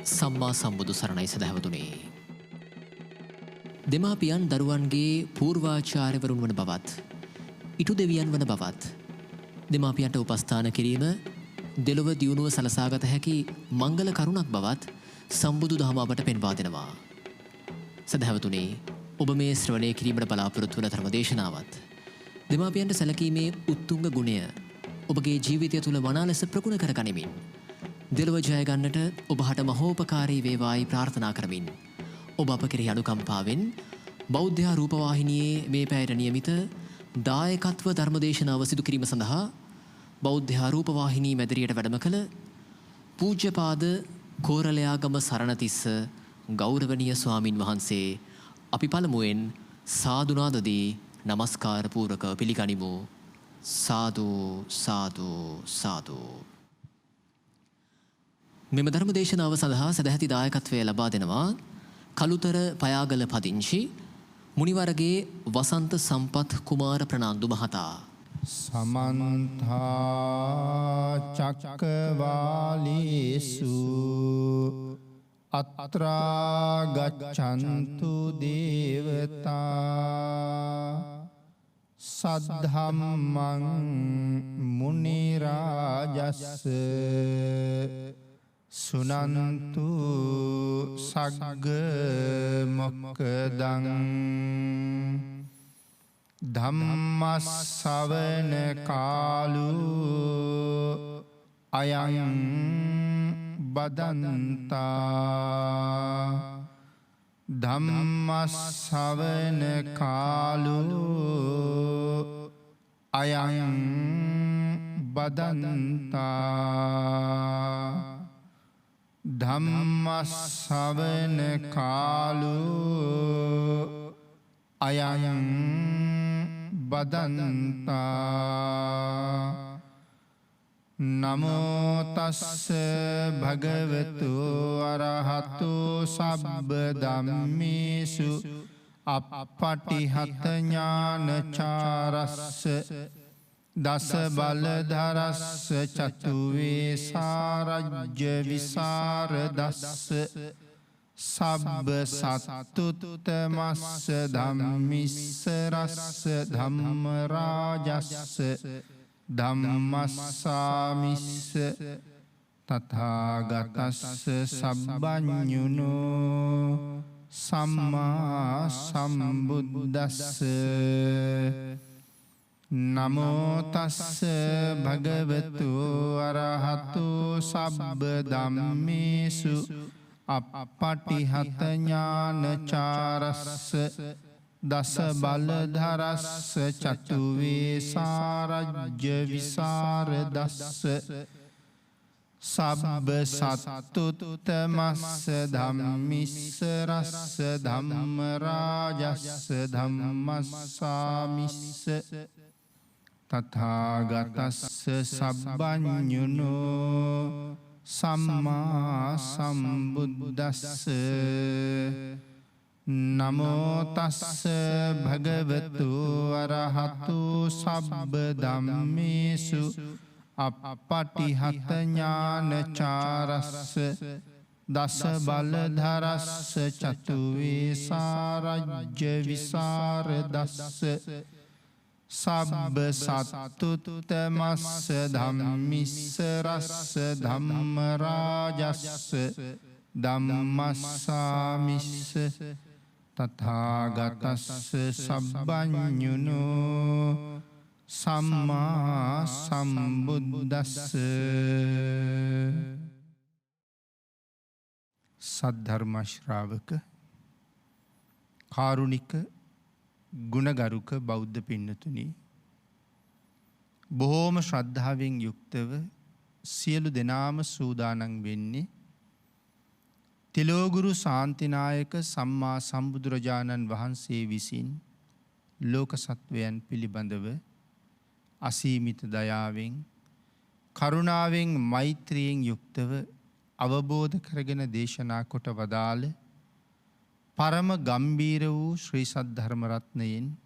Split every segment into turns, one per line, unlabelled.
සම්මා සම්බුදු සරණයි සදහවතුනේ. දෙමාපියන් දරුවන්ගේ පූර්වාචාර්යවරුන් වන බවත්, ඉටු දෙවියන් වන බවත්, දෙමාපියන්ට උපස්ථාන කිරීම දෙලොව දියුණුව සලසාගත හැකි මංගල කරුණක් බවත් සම්බුදු දහම අපට පෙන්වා දෙනවා. සදහවතුනේ, ඔබ මේ ශ්‍රවණය කිරීමට බලාපොරොත්තු වන ධර්ම දේශනාවත් දෙමාපියන්ට සැලකීමේ උත්තුංග ගුණය ඔබගේ ජීවිතය තුළ මනා ලෙස ප්‍රගුණ කර ගනිමින් දෙලොව ජය ගන්නට ඔබ හට මහෝපකාරී වේවායි ප්‍රාර්ථනා කරමින් ඔබ අප කෙරෙහි අනුකම්පාවෙන් බෞද්ධ රූපවාහිනියේ මේ පැයට නියමිත දායකත්ව ධර්මදේශනාව සිදු කිරීම සඳහා බෞද්ධ රූපවාහිනී මැදිරියට වැඩම කළ පූජ්‍යපාද කෝරළයාගම සරණතිස්ස ගෞරවනීය ස්වාමින් වහන්සේ අපි පළමුවෙන් සාදුනාදදී නමස්කාර පූර්වක පිළිගනිමු. සාදු සාදු සාදු. මෙම ධර්ම දේශනාව සඳහා සදැහැති දායකත්වය ලබා දෙනවා කළුතර පයාගල පදිංචි මුනිවරගේ වසන්ත සම්පත් කුමාර ප්‍රනාන්දු මහතා.
සමන්ත චක්කවාලේසු අත්‍රා ගච්ඡන්තු දේවතා සද්ධම්මං මුනි රාජස්ස සුනන්තු සග්ග මොක්ඛදං ධම්මස්සවන කාලෝ අයං බදන්තා ධම්මස්සවන කාලෝ අයං බදන්තා ධම්මස්සවන කාලෝ අයං බදන්තා නමෝ තස්ස භගවතු අරහතු සබ්බ ධම්මේසු අප්පටිහත ඥානචාරස්ස දස බලධරස්ස චතුවේ සාරජ්‍ය විසරදස්ස සබ්බ සත්තුත්තමස්ස ධම්මිස්සරස්ස ධම්ම රාජස්ස ධම්මස්සාමිස්ස තථාගතස්ස සබ්බඤුනෝ සම්මා සම්බුද්දස්ස නමෝ තස්ස භගවතු අරහතු සබ්බ ධම්මේසු අප්පටිහත ඥානචාරස්ස දස බලධරස්ස චතුවේ සාරජ්‍ය විසරදස්ස සබ්බ සත්තුත්තමස්ස ධම්මිස්සරස්ස ධම්ම රාජස්ස ධම්මස්සාමිස්ස තථාගතස්ස සබ්බඤුනෝ සම්මා සම්බුද්දස්ස නමෝ තස්ස භගවතු අරහතු සබ්බ ධම්මේසු අප්පටිහත ඥානචාරස්ස දස බලධරස්ස චතුවේ සාරජ්‍ය විසරදස්ස සබ්බ සත්තුත්තමස්ස ධම්මිස්සරස්ස ධම්ම රාජස්ස ධම්මස්සාමිස්ස තථාගතස්ස සබ්බඤුනෝ සම්මා සම්බුද්දස්ස. සද්ධර්ම ශ්‍රාවක කාරුණික ගුණගරුක බෞද්ධ පින්නතුනි, බොහෝම ශ්‍රද්ධාවෙන් යුක්තව සියලු දෙනාම සූදානම් වෙන්නේ තිලෝගුරු ශාන්තිනායක සම්මා සම්බුදුරජාණන් වහන්සේ විසින් ලෝක සත්වයන් පිළිබඳව අසීමිත දයාවෙන් කරුණාවෙන් මෛත්‍රියෙන් යුක්තව අවබෝධ කරගෙන දේශනා කොට වදාළ පරම ගම්බීර වූ ශ්‍රී සද්ධර්ම රත්නයෙන්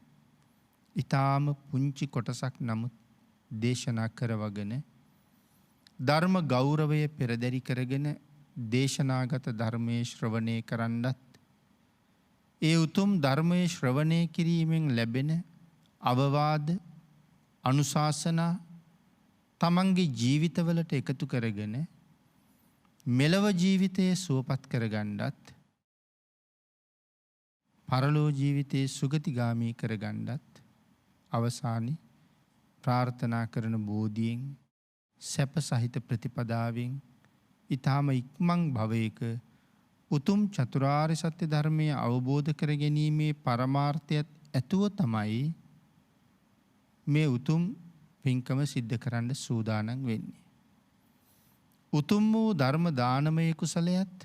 ඊටාම පුංචි කොටසක් නමුත් දේශනා කරවගෙන ධර්ම ගෞරවය පෙරදරි කරගෙන දේශනාගත ධර්මයේ ශ්‍රවණය කරන්නත් ඒ උතුම් ධර්මයේ ශ්‍රවණය කිරීමෙන් ලැබෙන අවවාද අනුශාසනා තමන්ගේ ජීවිතවලට එකතු කරගෙන මෙලව ජීවිතයේ සුවපත් කරගන්නත් පරලෝ ජීවිතයේ සුගතිගාමී කරගන්නත් අවසානයේ ප්‍රාර්ථනා කරන බෝධියෙන් සැප සහිත ප්‍රතිපදාවෙන් ඊ타ම ඉක්මන් භවයක උතුම් චතුරාර්ය සත්‍ය ධර්මය අවබෝධ කර ගැනීමේ පරමාර්ථයත් ඇතුව තමයි මේ උතුම් පින්කම සිද්ධ කරන්න සූදානම් වෙන්නේ. උතුම් වූ ධර්ම දානමය කුසලයත්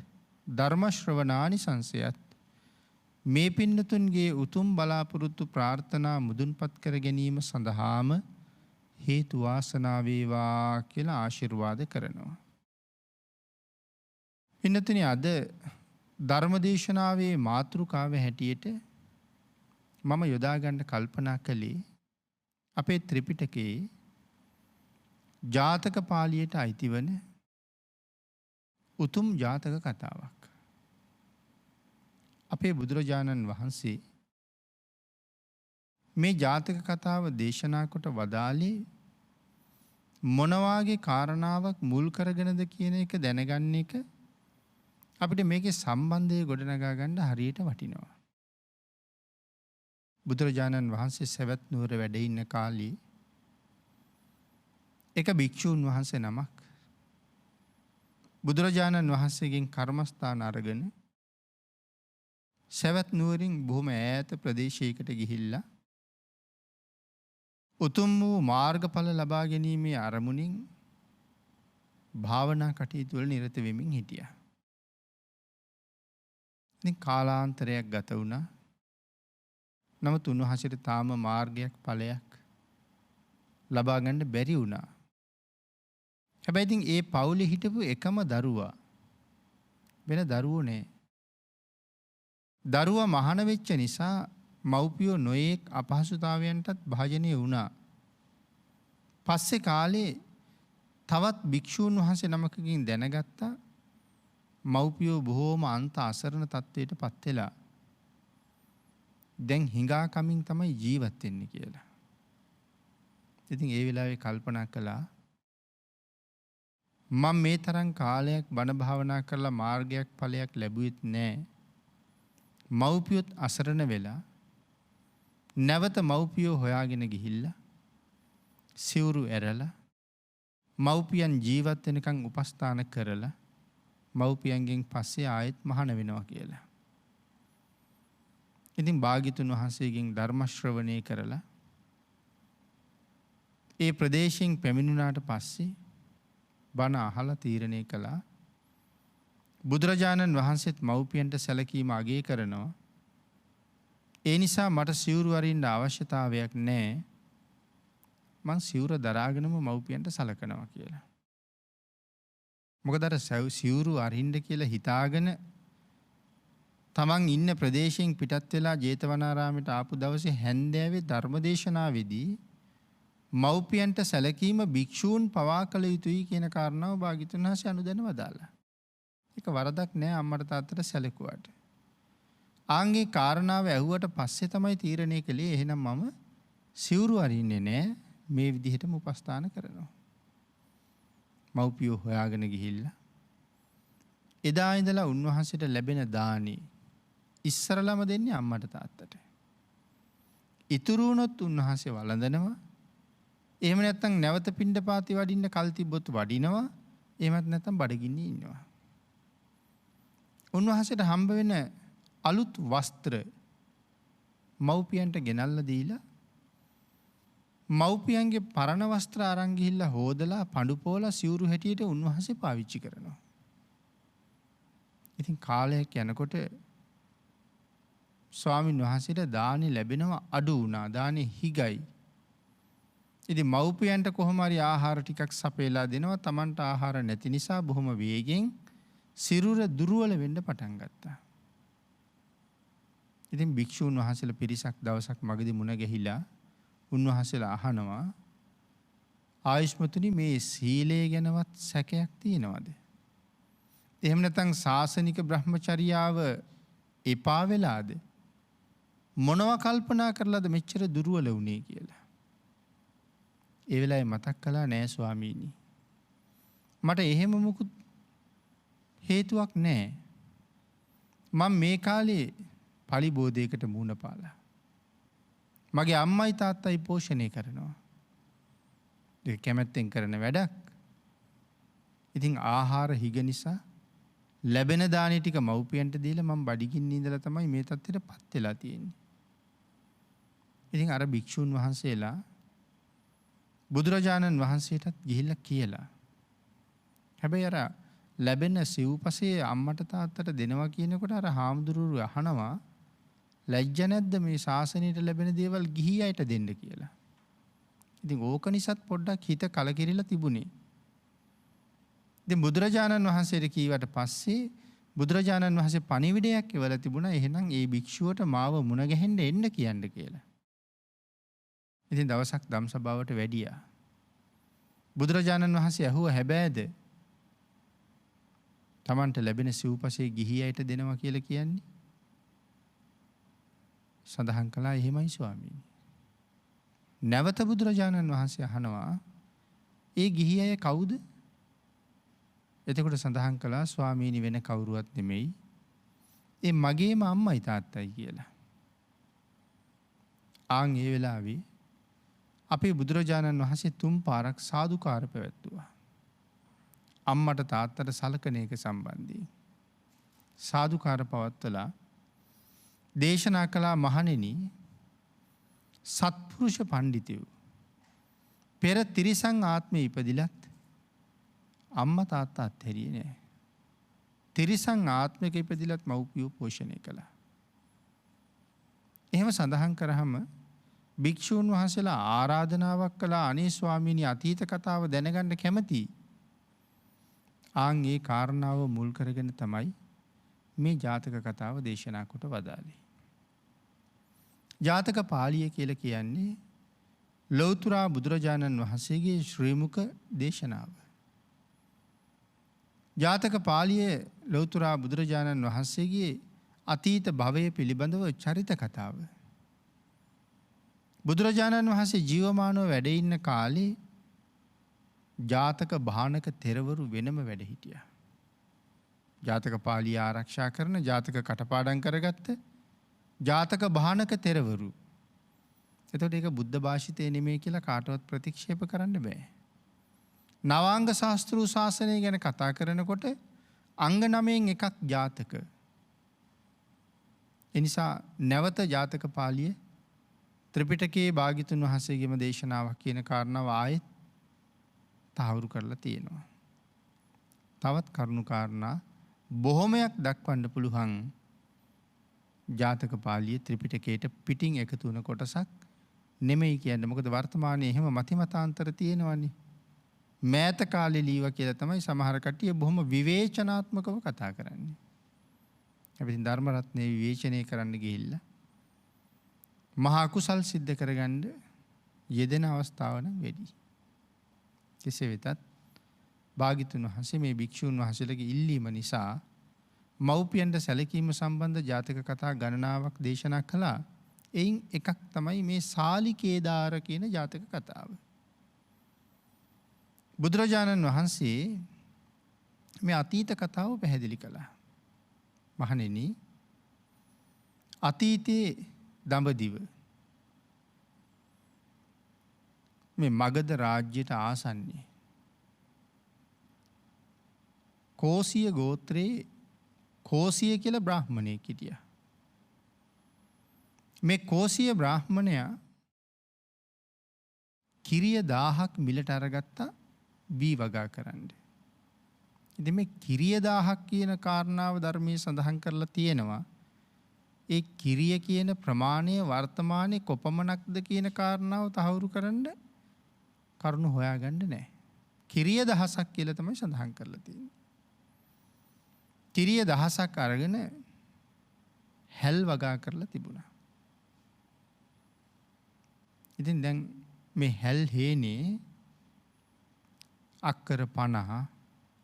ධර්ම ශ්‍රවණානිසංසයත් මේ පින්නතුන්ගේ උතුම් බලාපොරොත්තු ප්‍රාර්ථනා මුදුන්පත් කර ගැනීම සඳහාම හේතු වාසනා වේවා කියලා ආශිර්වාද කරනවා. පින්නතුනි අද ධර්මදේශනාවේ මාතෘකාව හැටියට මම යොදා ගන්න කල්පනා කළේ අපේ ත්‍රිපිටකයේ ජාතක පාළියට අයිතිවන උතුම් ජාතක කතාවක්. අපේ බුදුරජාණන් වහන්සේ මේ ජාතක කතාව දේශනා කොට වදාළේ මොනවාගේ කාරණාවක් මුල් කරගෙනද කියන එක දැනගන්න එක අපිට මේකේ සම්බන්ධය ගොඩනගා ගන්න හරියට වටිනවා. බුදුරජාණන් වහන්සේ සවැත් නුවර වැඩ ඉන්න කාලේ එක භික්ෂූන් වහන්සේ නමක් බුදුරජාණන් වහන්සේගෙන් කර්මස්ථාන අරගෙන සවැත් නුවරින් බොහොම ඈත ප්‍රදේශයකට ගිහිල්ලා උතුම් වූ මාර්ගඵල ලබා ගැනීමේ අරමුණින් භාවනා කටයුතු වල නිරත වෙමින් හිටියා. ඉතින් කාලාන්තරයක් ගත වුණා. නමුත් උන්වහන්සේට තාම මාර්ගයක් ඵලයක් ලබා ගන්න බැරි වුණා. හැබැයි ඉතින් ඒ පවුලේ හිටපු එකම දරුවා වෙන දරුවෝ නෑ. දරුවා මහාන වෙච්ච නිසා මව්පියෝ නොයේක් අපහසුතාවයන්ටත් භාජනය වුණා. පස්සේ කාලේ තවත් භික්ෂූන් වහන්සේ නමකකින් දැනගත්තා මව්පියෝ බොහෝම අන්ත අසරණ තත්වයට පත් වෙලා දැන් හිඟා කමින් තමයි ජීවත් වෙන්නේ කියලා. ඉතින් ඒ වෙලාවේ කල්පනා කළා මම මේ තරම් කාලයක් බණ භාවනා කරලා මාර්ගයක් ඵලයක් ලැබුවෙත් නෑ. මව්පියොත් අසරණ වෙලා නැවත මව්පියෝ හොයාගෙන ගිහිල්ලා සිවුරු ඇරලා මව්පියන් ජීවත් වෙනකන් උපස්ථාන කරලා මව්පියන්ගෙන් පස්සේ ආයෙත් මහාන වෙනවා කියලා. ඉතින් භාග්‍යතුන් වහන්සේගෙන් ධර්ම ශ්‍රවණය කරලා ඒ ප්‍රදේශයෙන් පැමිණුණාට පස්සේ බණ අහලා තීරණය කළා බුදුරජාණන් වහන්සේත් මව්පියන්ට සැලකීම අගය කරනවා. ඒ නිසා මට සිවුරු අරින්න අවශ්‍යතාවයක් නැහැ. මං සිවුර දරාගෙනම මව්පියන්ට සලකනවා කියලා. මොකද අර සිවුරු අරින්න කියලා හිතාගෙන තමන් ඉන්න ප්‍රදේශයෙන් පිටත් වෙලා ජේතවනාරාමයට ආපු දවසේ හැන්දෑවේ ධර්මදේශනාවේදී මව්පියන්ට සැලකීම භික්ෂූන් පවා කළ යුතුයි කියන කාරණාව භාග්‍යවතුන් වහන්සේ අනුදැන වදාළා. ඒක වරදක් නෑ අම්මට තාත්තට සැලකුවාට. ආන්ගේ කාරණාව ඇහුවට පස්සේ තමයි තීරණය කළේ එහෙනම් මම සිවුරු අරින්නේ නෑ මේ විදිහටම උපස්ථාන කරනවා. මව්පියෝ හොයාගෙන ගිහිල්ලා එදා ඉඳලා උන්වහන්සේට ලැබෙන දානි ඉස්සරලම දෙන්නේ අම්මට තාත්තට. ඉතුරු වුණොත් උන්වහන්සේ වළඳනවා. එහෙම නැත්නම් නැවත පිණ්ඩපාතේ වඩින්න කල් තිබ්බොත් වඩිනවා. එහෙමත් නැත්නම් බඩගින්නේ ඉන්නවා. උන්වහන්සේට හම්බ වෙන අලුත් වස්ත්‍ර මව්පියන්ට ගෙනල්ලා දීලා මව්පියන්ගේ පරණ වස්ත්‍ර අරන් ගිහිල්ලා හොදලා පඳු පොවලා සිවුරු හැටියට උන්වහන්සේ පාවිච්චි කරනවා. ඉතින් කාලයක් යනකොට ස්වාමින් වහන්සේට දානි ලැබෙනවා අඩු වුණා. දානි හිගයි. ඉතින් මව්පියන්ට කොහොම හරි ආහාර ටිකක් සපයලා දෙනවා. Tamanට ආහාර නැති නිසා බොහොම වේගෙන් සිරුර දුර්වල වෙන්න පටන් ගත්තා. ඉතින් භික්ෂූන් වහන්සේලා පිරිසක් දවසක් මගදී මුණ ගැහිලා උන්වහන්සේලා අහනවා ආයුෂ්මතුනි මේ සීලය ගැනවත් සැකයක් තියෙනවද? එහෙම නැත්නම් සාසනික බ්‍රහ්මචර්යාව එපා වෙලාද? මොනවා කල්පනා කරලාද මෙච්චර දුර්වල වුණේ කියලා. ඒ වෙලාවේ මතක් කළා නෑ ස්වාමීනි. මට එහෙම මොකුත් හේතුවක් නෑ. මම මේ කාලේ පලිබෝධයකට මුහුණ පාලා. මගේ අම්මයි තාත්තයි පෝෂණය කරනවා. ඒක කැමැත්තෙන් කරන වැඩක්. ඉතින් ආහාර හිග නිසා ලැබෙන දානේ ටික මව්පියන්ට දීලා මම බඩගින්න ඉඳලා තමයි මේ තත්ත්වයටපත් වෙලා තියෙන්නේ. ඉතින් අර භික්ෂුන් වහන්සේලා බුදුරජාණන් වහන්සේටත් ගිහිල්ලා කියලා. හැබැයි අර ලැබෙන සිව්පසේ අම්මට තාත්තට දෙනවා කියනකොට අර හාමුදුරුවෝ අහනවා ලැජ්ජ නැද්ද මේ ශාසනයට ලැබෙන දේවල් ගිහි අයට දෙන්න කියලා. ඉතින් ඕක නිසාත් පොඩ්ඩක් හිත කලකිරිලා තිබුණේ. ඉතින් බුදුරජාණන් වහන්සේට කීවට පස්සේ බුදුරජාණන් වහන්සේ පණිවිඩයක් එවලා තිබුණා එහෙනම් ඒ භික්ෂුවට මාව මුණ ගැහෙන්න එන්න කියන්න කියලා. ඉතින් දවසක් ධම්සභාවට වැඩියා. බුදුරජාණන් වහන්සේ ඇහුවා හැබෑද තමන්ට ලැබෙන සිව්පසේ ගිහි අයට දෙනවා කියලා කියන්නේ? සඳහන් කළා එහෙමයි ස්වාමීනි. නැවත බුදුරජාණන් වහන්සේ අහනවා ඒ ගිහි අය කවුද? එතකොට සඳහන් කළා ස්වාමීනි වෙන කවුරුවත් නෙමෙයි. ඒ මගේම අම්මයි තාත්තයි කියලා. ආන් ඒ වෙලාවේ අපේ බුදුරජාණන් වහන්සේ 3 පාරක් සාදුකාර පැවැත්තුවා. අම්මට තාත්තට සලකන එක සම්බන්ධයෙන්. සාදුකාර පවත්වලා දේශනා කළා මහණෙනි සත්පුරුෂ පඬිතුයෝ පෙර තිරිසන් ආත්මේ ඉපදිලත් අම්මා තාත්තා අත්හැරියේ නෑ. තිරිසන් ආත්මික ඉපදිලත් මව්පියෝ පෝෂණය කළා. එහෙම සඳහන් කරාම භික්ෂූන් වහන්සේලා ආරාධනාවක් කළා අනේ ස්වාමීනි අතීත කතාව දැනගන්න කැමතියි. ආන් ඒ කාරණාව මුල් කරගෙන තමයි මේ ජාතක කතාව දේශනා කොට වදාළේ. ජාතක පාළිය කියලා කියන්නේ ලෞතර බුදුරජාණන් වහන්සේගේ ශ්‍රී මුක දේශනාව. ජාතක පාළිය ලෞතර බුදුරජාණන් වහන්සේගේ අතීත භවය පිළිබඳව චරිත කතාව. බුදුරජාණන් වහන්සේ ජීවමානව වැඩ ඉන්න කාලේ ජාතක භානක තෙරවරු වෙනම වැඩ හිටියා. ජාතක පාළිය ආරක්ෂා කරන ජාතක කටපාඩම් කරගත්ත ජාතක භානක තෙරවරු. එතකොට ඒක බුද්ධ භාෂිතේ නෙමෙයි කියලා කාටවත් ප්‍රතික්ෂේප කරන්න බෑ. නවාංග ශාස්ත්‍රීය ශාසනය ගැන කතා කරනකොට අංග 9න් එකක් ජාතක. එනිසා නැවත ජාතක පාළිය ත්‍රිපිටකයේ භාග්‍යතුන් වහන්සේගේම දේශනාවක් කියන කාරණාව ආයෙත් තහවුරු කරලා තියෙනවා. තවත් කරුණු කාරණා බොහොමයක් දක්වන්න පුළුවන් ජාතක පාළිය ත්‍රිපිටකයට පිටින් එකතු වෙන කොටසක් නෙමෙයි කියන්නේ. මොකද වර්තමානයේ එහෙම මතිමතාන්තර තියෙනවනේ. මෑත කාලේ ලීවා කියලා තමයි සමහර කට්ටිය බොහොම විවේචනාත්මකව කතා කරන්නේ. අපි ඉතින් ධර්ම රත්නේ විවේචනය කරන්න ගිහිල්ලා මහා කුසල් සිද්ධ කරගන්න යෙදෙන අවස්ථාව නම් වැඩි. කෙසේ වෙතත් භාග්‍යතුන් වහන්සේ මේ භික්ෂුන් වහන්සේලගේ ඉල්ලීම නිසා මව්පියන්ට සැලකීම සම්බන්ධ ජාතක කතා ගණනාවක් දේශනා කළා. එයින් එකක් තමයි මේ සාලිකේදාර කියන ජාතක කතාව. බුදුරජාණන් වහන්සේ මේ අතීත කතාව පැහැදිලි කළා. මහණෙනි අතීතයේ දඹදිව මේ මගධ රාජ්‍යයට ආසන්නයේ කෝසිය ගෝත්‍රයේ කෝසිය කියලා බ්‍රාහ්මණයෙක් හිටියා. මේ කෝසිය බ්‍රාහ්මණයා කිරිය 1000ක් මිලට අරගත්තා වී වගා කරන්න. ඉතින් මේ කිරිය 1000ක් කියන කාරණාව ධර්මයේ සඳහන් කරලා තියෙනවා. ඒ කිරිය කියන ප්‍රමාණය වර්තමානයේ කොපමණක්ද කියන කාරණාව තහවුරු කරන්න කරුණු හොයාගන්න නැහැ. කිරිය 1000ක් කියලා තමයි සඳහන් කරලා තියෙන්නේ. කිරිය 1000ක් අරගෙන හැල් වගා කරලා තිබුණා. ඉතින් දැන් මේ හැල් හේනේ අක්කර 50,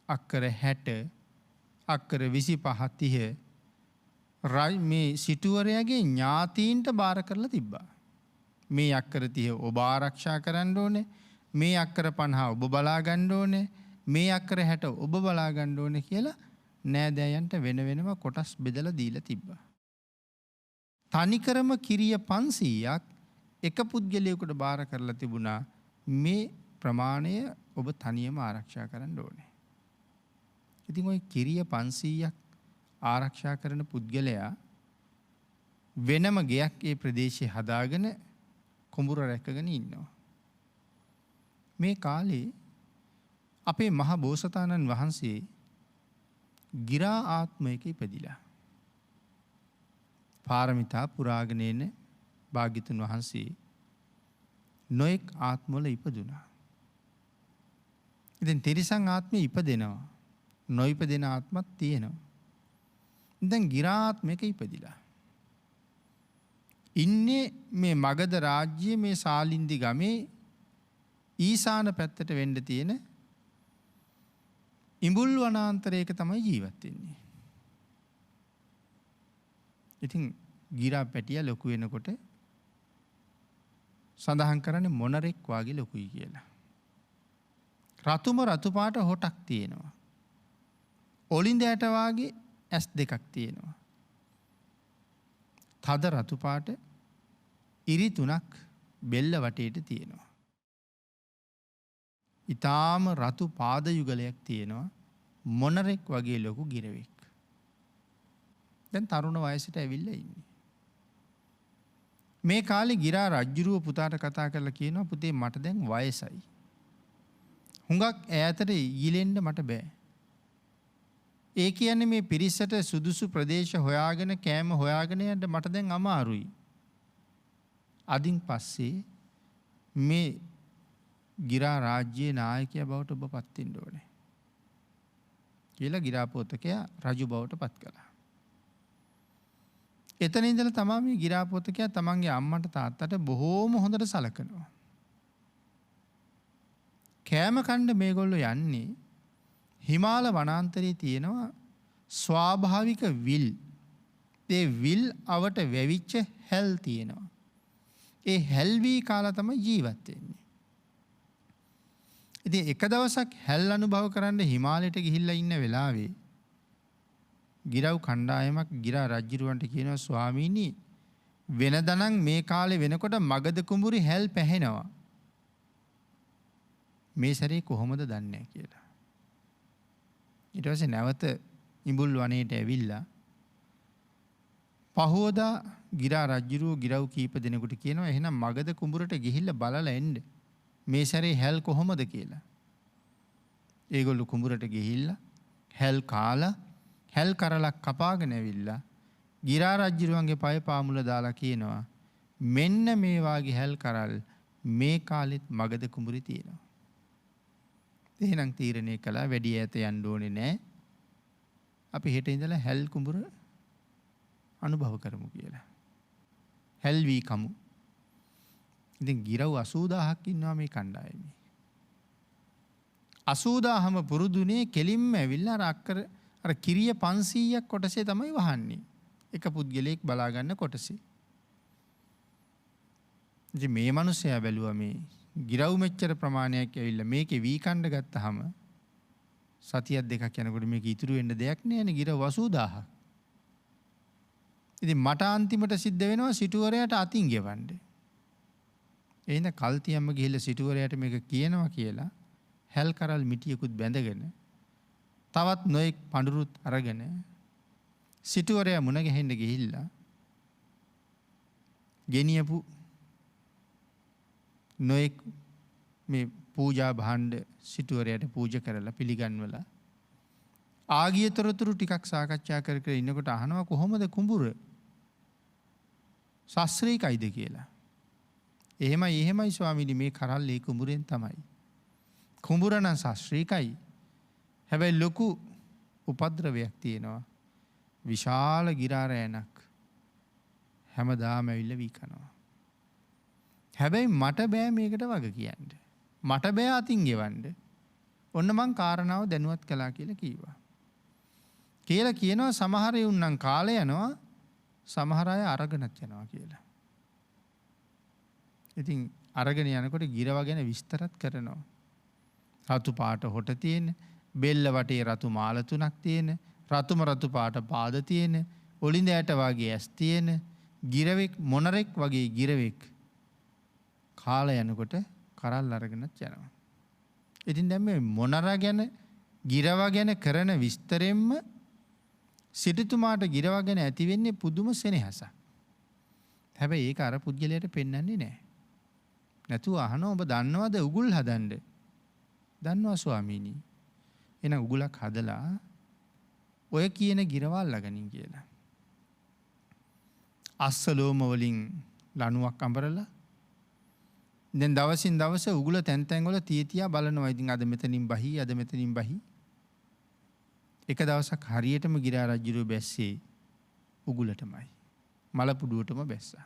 අක්කර 60, අක්කර 25 මේ සිටුවරයාගේ ඥාතීන්ට බාර කරලා තිබ්බා. මේ අක්කර 30 ඔබ ආරක්ෂා කරන්න ඕනේ. මේ අක්කර 50 ඔබ බලා ගන්න ඕනේ. මේ අක්කර 60 ඔබ බලා ගන්න ඕනේ කියලා නෑදෑයන්ට වෙන වෙනම කොටස් බෙදලා දීලා තිබ්බා. තනිකරම කිරිය 500ක් එක පුද්ගලයෙකුට බාර කරලා තිබුණා. මේ ප්‍රමාණය ඔබ තනියම ආරක්ෂා කරන්න ඕනේ. ඉතින් ওই කිරිය 500ක් ආරක්ෂා කරන පුද්ගලයා වෙනම ගෙයක් ඒ ප්‍රදේශයේ හදාගෙන කුඹුර රැකගෙන ඉන්නවා. මේ කාලේ අපේ මහ බෝසතාණන් වහන්සේ ගිරා ආත්මයක ඉපදිලා. පාරමිතා පුරාගෙන එන භාග්‍යතුන් වහන්සේ නොඑක් ආත්මවල ඉපදුනා. ඉතින් තිරිසන් ආත්මෙ ඉපදෙනවා. නොඉපදෙන ආත්මත් තියෙනවා. දැන් ගිරා ආත්මයක ඉපදිලා. ඉන්නේ මේ මගධ රාජ්‍යයේ මේ සාලින්දි ගමේ ඊසාන පැත්තට වෙන්න තියෙන ඉඹුල් වනාන්තරයක තමයි ජීවත් වෙන්නේ. ඉතින් ගිරා පැටියා ලොකු වෙනකොට සඳහන් කරන්නේ මොනරෙක් වාගේ ලොකුයි කියලා. රතුම රතු පාට හොටක් තියෙනවා. ඔලින්ද ඇට වාගේ ඇස් දෙකක් තියෙනවා. තද රතු පාට ඉරි 3ක් බෙල්ල වටේට තියෙනවා. ඊටාම රතු පාද යුගලයක් තියෙනවා. මොනරෙක් වගේ ලොකු ගිරවෙක්. දැන් තරුණ වයසට ඇවිල්ලා ඉන්නේ. මේ කාලේ ගිරා රජුරුව පුතාට කතා කරලා කියනවා පුතේ මට දැන් වයසයි. හුඟක් ඈතට ඊලෙන්න මට බෑ. ඒ කියන්නේ මේ පිරිසට සුදුසු ප්‍රදේශ හොයාගෙන කෑම හොයාගෙන යන්න මට දැන් අමාරුයි. අදින් පස්සේ මේ ගිරා රාජ්‍යයේ නායකයා බවට ඔබ පත් වෙන්න ඕනේ කියලා ගිරා පොතකයා රජු බවට පත් කළා. එතන ඉඳලා තමයි මේ ගිරා පොතකයා තමන්ගේ අම්මට තාත්තට බොහෝම හොඳට සලකනවා. කෑම කන්න මේගොල්ලෝ යන්නේ හිමාල වනාන්තරයේ තියෙනවා ස්වාභාවික විල්. ඒ විල් අවට වැවිච්ච හැල් තියෙනවා. ඒ හැල් වී කාලා තමයි ජීවත් වෙන්නේ. ඉතින් එක දවසක් හැල් අනුභව කරන්න හිමාලයට ගිහිල්ලා ඉන්න වෙලාවේ ගිරව් කණ්ඩායමක් ගිරා රජුරවන්ට කියනවා ස්වාමීනි වෙනදනම් මේ කාලේ වෙනකොට මගධ කුඹුරි හැල් පැහෙනවා. මේ සැරේ කොහොමද දන්නේ කියලා. ඊට පස්සේ නැවත ඉඹුල් වනයේට ඇවිල්ලා පහෝදා ගිරා රජුරුව ගිරව් කීප දෙනෙකුට කියනවා එහෙනම් මගධ කුඹුරට ගිහිල්ලා බලලා එන්න. මේ සැරේ හැල් කොහොමද කියලා. ඒගොල්ලෝ කුඹුරට ගිහිල්ලා හැල් කාලා හැල් කරලක් කපාගෙන ඇවිල්ලා ගිරා රජුරුවන්ගේ පය පාමුල දාලා කියනවා මෙන්න මේ වාගේ හැල් කරල් මේ කාලෙත් මගධ කුඹුරේ තියෙනවා. එහෙනම් තීරණය කළා වැඩි ඈත යන්න ඕනේ නැහැ. අපි හෙට ඉඳලා හැල් කුඹුර අනුභව කරමු කියලා. හැල් වී කමු. ඉතින් ගිරව් 80000ක් ඉන්නවා මේ කණ්ඩායමේ. 80000ම පුරුදුනේ කෙලින්ම ඇවිල්ලා අර කිරිය 500ක් කොටසේ තමයි වහන්නේ. එක පුද්ගලයෙක් බලා ගන්න කොටසේ. ඉතින් මේ මිනිස්සයා බැලුවා මේ ගිරව් මෙච්චර ප්‍රමාණයක් ඇවිල්ලා මේකේ වී කණ්ඩ ගත්තාම සතියක් දෙකක් යනකොට මේක ඉතුරු වෙන්න දෙයක් නෑනේ ගිරව් 80000ක්. ඉතින් මට අන්තිමට සිද්ධ වෙනවා සිටුවරයාට අතින් ගෙවන්න. එහෙනම් කල්තියම්ම ගිහිල්ලා සිටුවරයාට මේක කියනවා කියලා හැල් කරල් මිටියකුත් බැඳගෙන තවත් නොයෙක් පඳුරුත් අරගෙන සිටුවරයා මුණ ගැහෙන්න ගිහිල්ලා ගෙනියපු නොයෙක් මේ පූජා භාණ්ඩ සිටුවරයාට පූජා කරලා පිළිගන්වලා ආගිය තොරතුරු ටිකක් සාකච්ඡා කර කර ඉන්නකොට අහනවා කොහොමද කුඹුර ශාස්ත්‍රීයයිද කියලා. එහෙමයි ස්වාමීනි මේ කරල් ඒ කුඹුරෙන් තමයි. කුඹුර නම් ශාස්ත්‍රීයයි. හැබැයි ලොකු උපද්‍රවයක් තියෙනවා. විශාල ගිරාරෑනක් හැමදාම ඇවිල්ලා වී කනවා. හැබැයි මට බෑ මේකට වග කියන්න. මට බෑ අතින් ගෙවන්න. ඔන්න මං කාරණාව දැනුවත් කළා කියලා කිව්වා. කියලා කියනවා සමහර උන්නම් කාලය යනවා සමහර අය අරගෙනත් යනවා කියලා. ඉතින් අරගෙන යනකොට ගිරව ගැන විස්තරත් කරනවා. රතු පාට හොට තියෙන, බෙල්ල වටේ රතු මාල 3ක් තියෙන, රතු පාට පාද තියෙන, ඔලිඳ ඇට වගේ ඇස් තියෙන ගිරවෙක් මොනරෙක් වගේ ගිරවෙක් කාලය යනකොට කරල් අරගෙනත් යනවා. ඉතින් දැන් මේ මොනරා ගැන ගිරව ගැන කරන විස්තරෙන්ම සිටුතුමාට ගිරව ගැන ඇති වෙන්නේ පුදුම සෙනෙහසක්. හැබැයි ඒක අර පුද්ගලයාට පෙන්වන්නේ නැහැ. නැතුව අහනවා ඔබ දන්නවද උගුල් හදන්න? දන්නවා ස්වාමීනි. එහෙනම් උගුලක් හදලා ඔය කියන ගිරව අල්ලගනින් කියලා. අස්සලෝම වලින් ලණුවක් අඹරලා දැන් දවසින් දවස උගුල තැන් තැන් වල තියා බලනවා. ඉතින් අද මෙතනින් බහි අද මෙතනින් බහි. එක දවසක් හරියටම ගිරා රජුරු බැස්සේ උගුලටමයි. මලපුඩුවටම බැස්සා.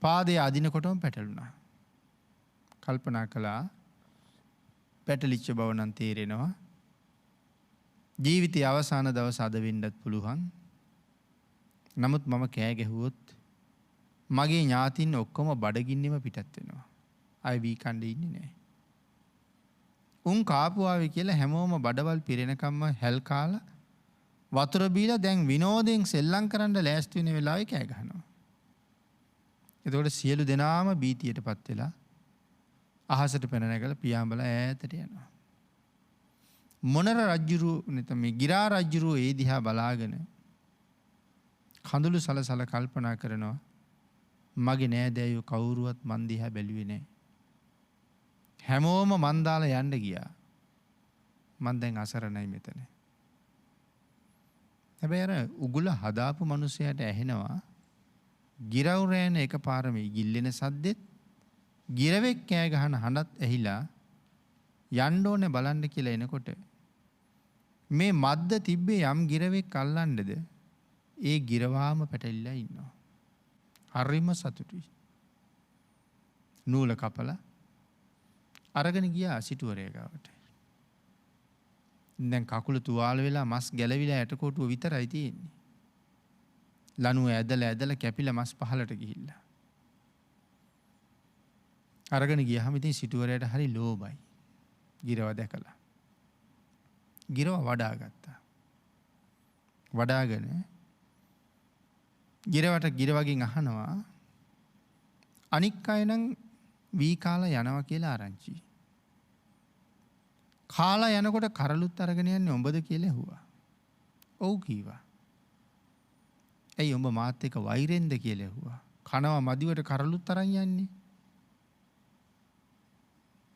පාදයේ අදිනකොටම පැටළුණා. කල්පනා කළා පැටලිච්ච බව නම් තේරෙනවා. ජීවිතයේ අවසාන දවස අද වෙන්නත් පුළුවන්. නමුත් මම කෑ ගැහුවොත් මගේ ඥාතින් ඔක්කොම බඩගින්නෙම පිටත් වෙනවා. ආයි වී කණ්ඩේ ඉන්නේ නැහැ. උන් කාපු ආවේ කියලා හැමෝම බඩවල් පිරෙනකම්ම හැල් කාලා වතුර බීලා දැන් විනෝදයෙන් සෙල්ලම් කරන්න ලෑස්ති වෙන වෙලාවේ කෑ ගහනවා. එතකොට සියලු දෙනාම බීතියටපත් වෙලා අහසට පැන නැගලා පියාඹලා ඈතට යනවා. මොනර රජුරු නැත්නම් මේ ගිරා රජුරු ඒ දිහා බලාගෙන කඳුළු සලසල කල්පනා කරනවා මගේ නෑදෑයෝ කවුරුවත් මන් දිහා බැලුවේ නෑ. හැමෝම මන් දාලා යන්න ගියා. මන් දැන් අසරණයි මෙතන. හැබැයි අර උගුල හදාපු මිනිසයාට ඇහෙනවා ගිරව් රෑන එකපාරම ඉගිල්ලෙන සද්දෙත් ගිරවෙක් කෑ ගහන හඬත් ඇහිලා යන්න ඕනේ බලන්න කියලා එනකොට මේ මද්ද තිබ්බේ යම් ගිරවෙක් අල්ලන්නද ඒ ගිරවාම පැටලිලා ඉන්නවා. හරිම සතුටුයි. නූල කපලා අරගෙන ගියා සිටුවරය ගාවට. දැන් කකුල තුවාල වෙලා මස් ගැලවිලා ඇටකොටුව විතරයි තියෙන්නේ. ලණුව ඇදලා කැපිලා මස් පහලට ගිහිල්ලා. අරගෙන ගියාම ඉතින් සිටුවරයට හරි ලෝභයි. ගිරව දැකලා. ගිරව වඩා ගත්තා. වඩාගෙන ගිරවට ගිරවගෙන් අහනවා අනික් අය නම් වී කාලා යනවා කියලා ආරංචි. කාලා යනකොට කරලුත් අරගෙන යන්නේ උඹද කියලා ඇහුවා. ඔව් කීවා. ඇයි උඹ මාත් එක්ක වෛරෙන්ද කියලා ඇහුවා. කනවා මදිවට කරලුත් අරන් යන්නේ.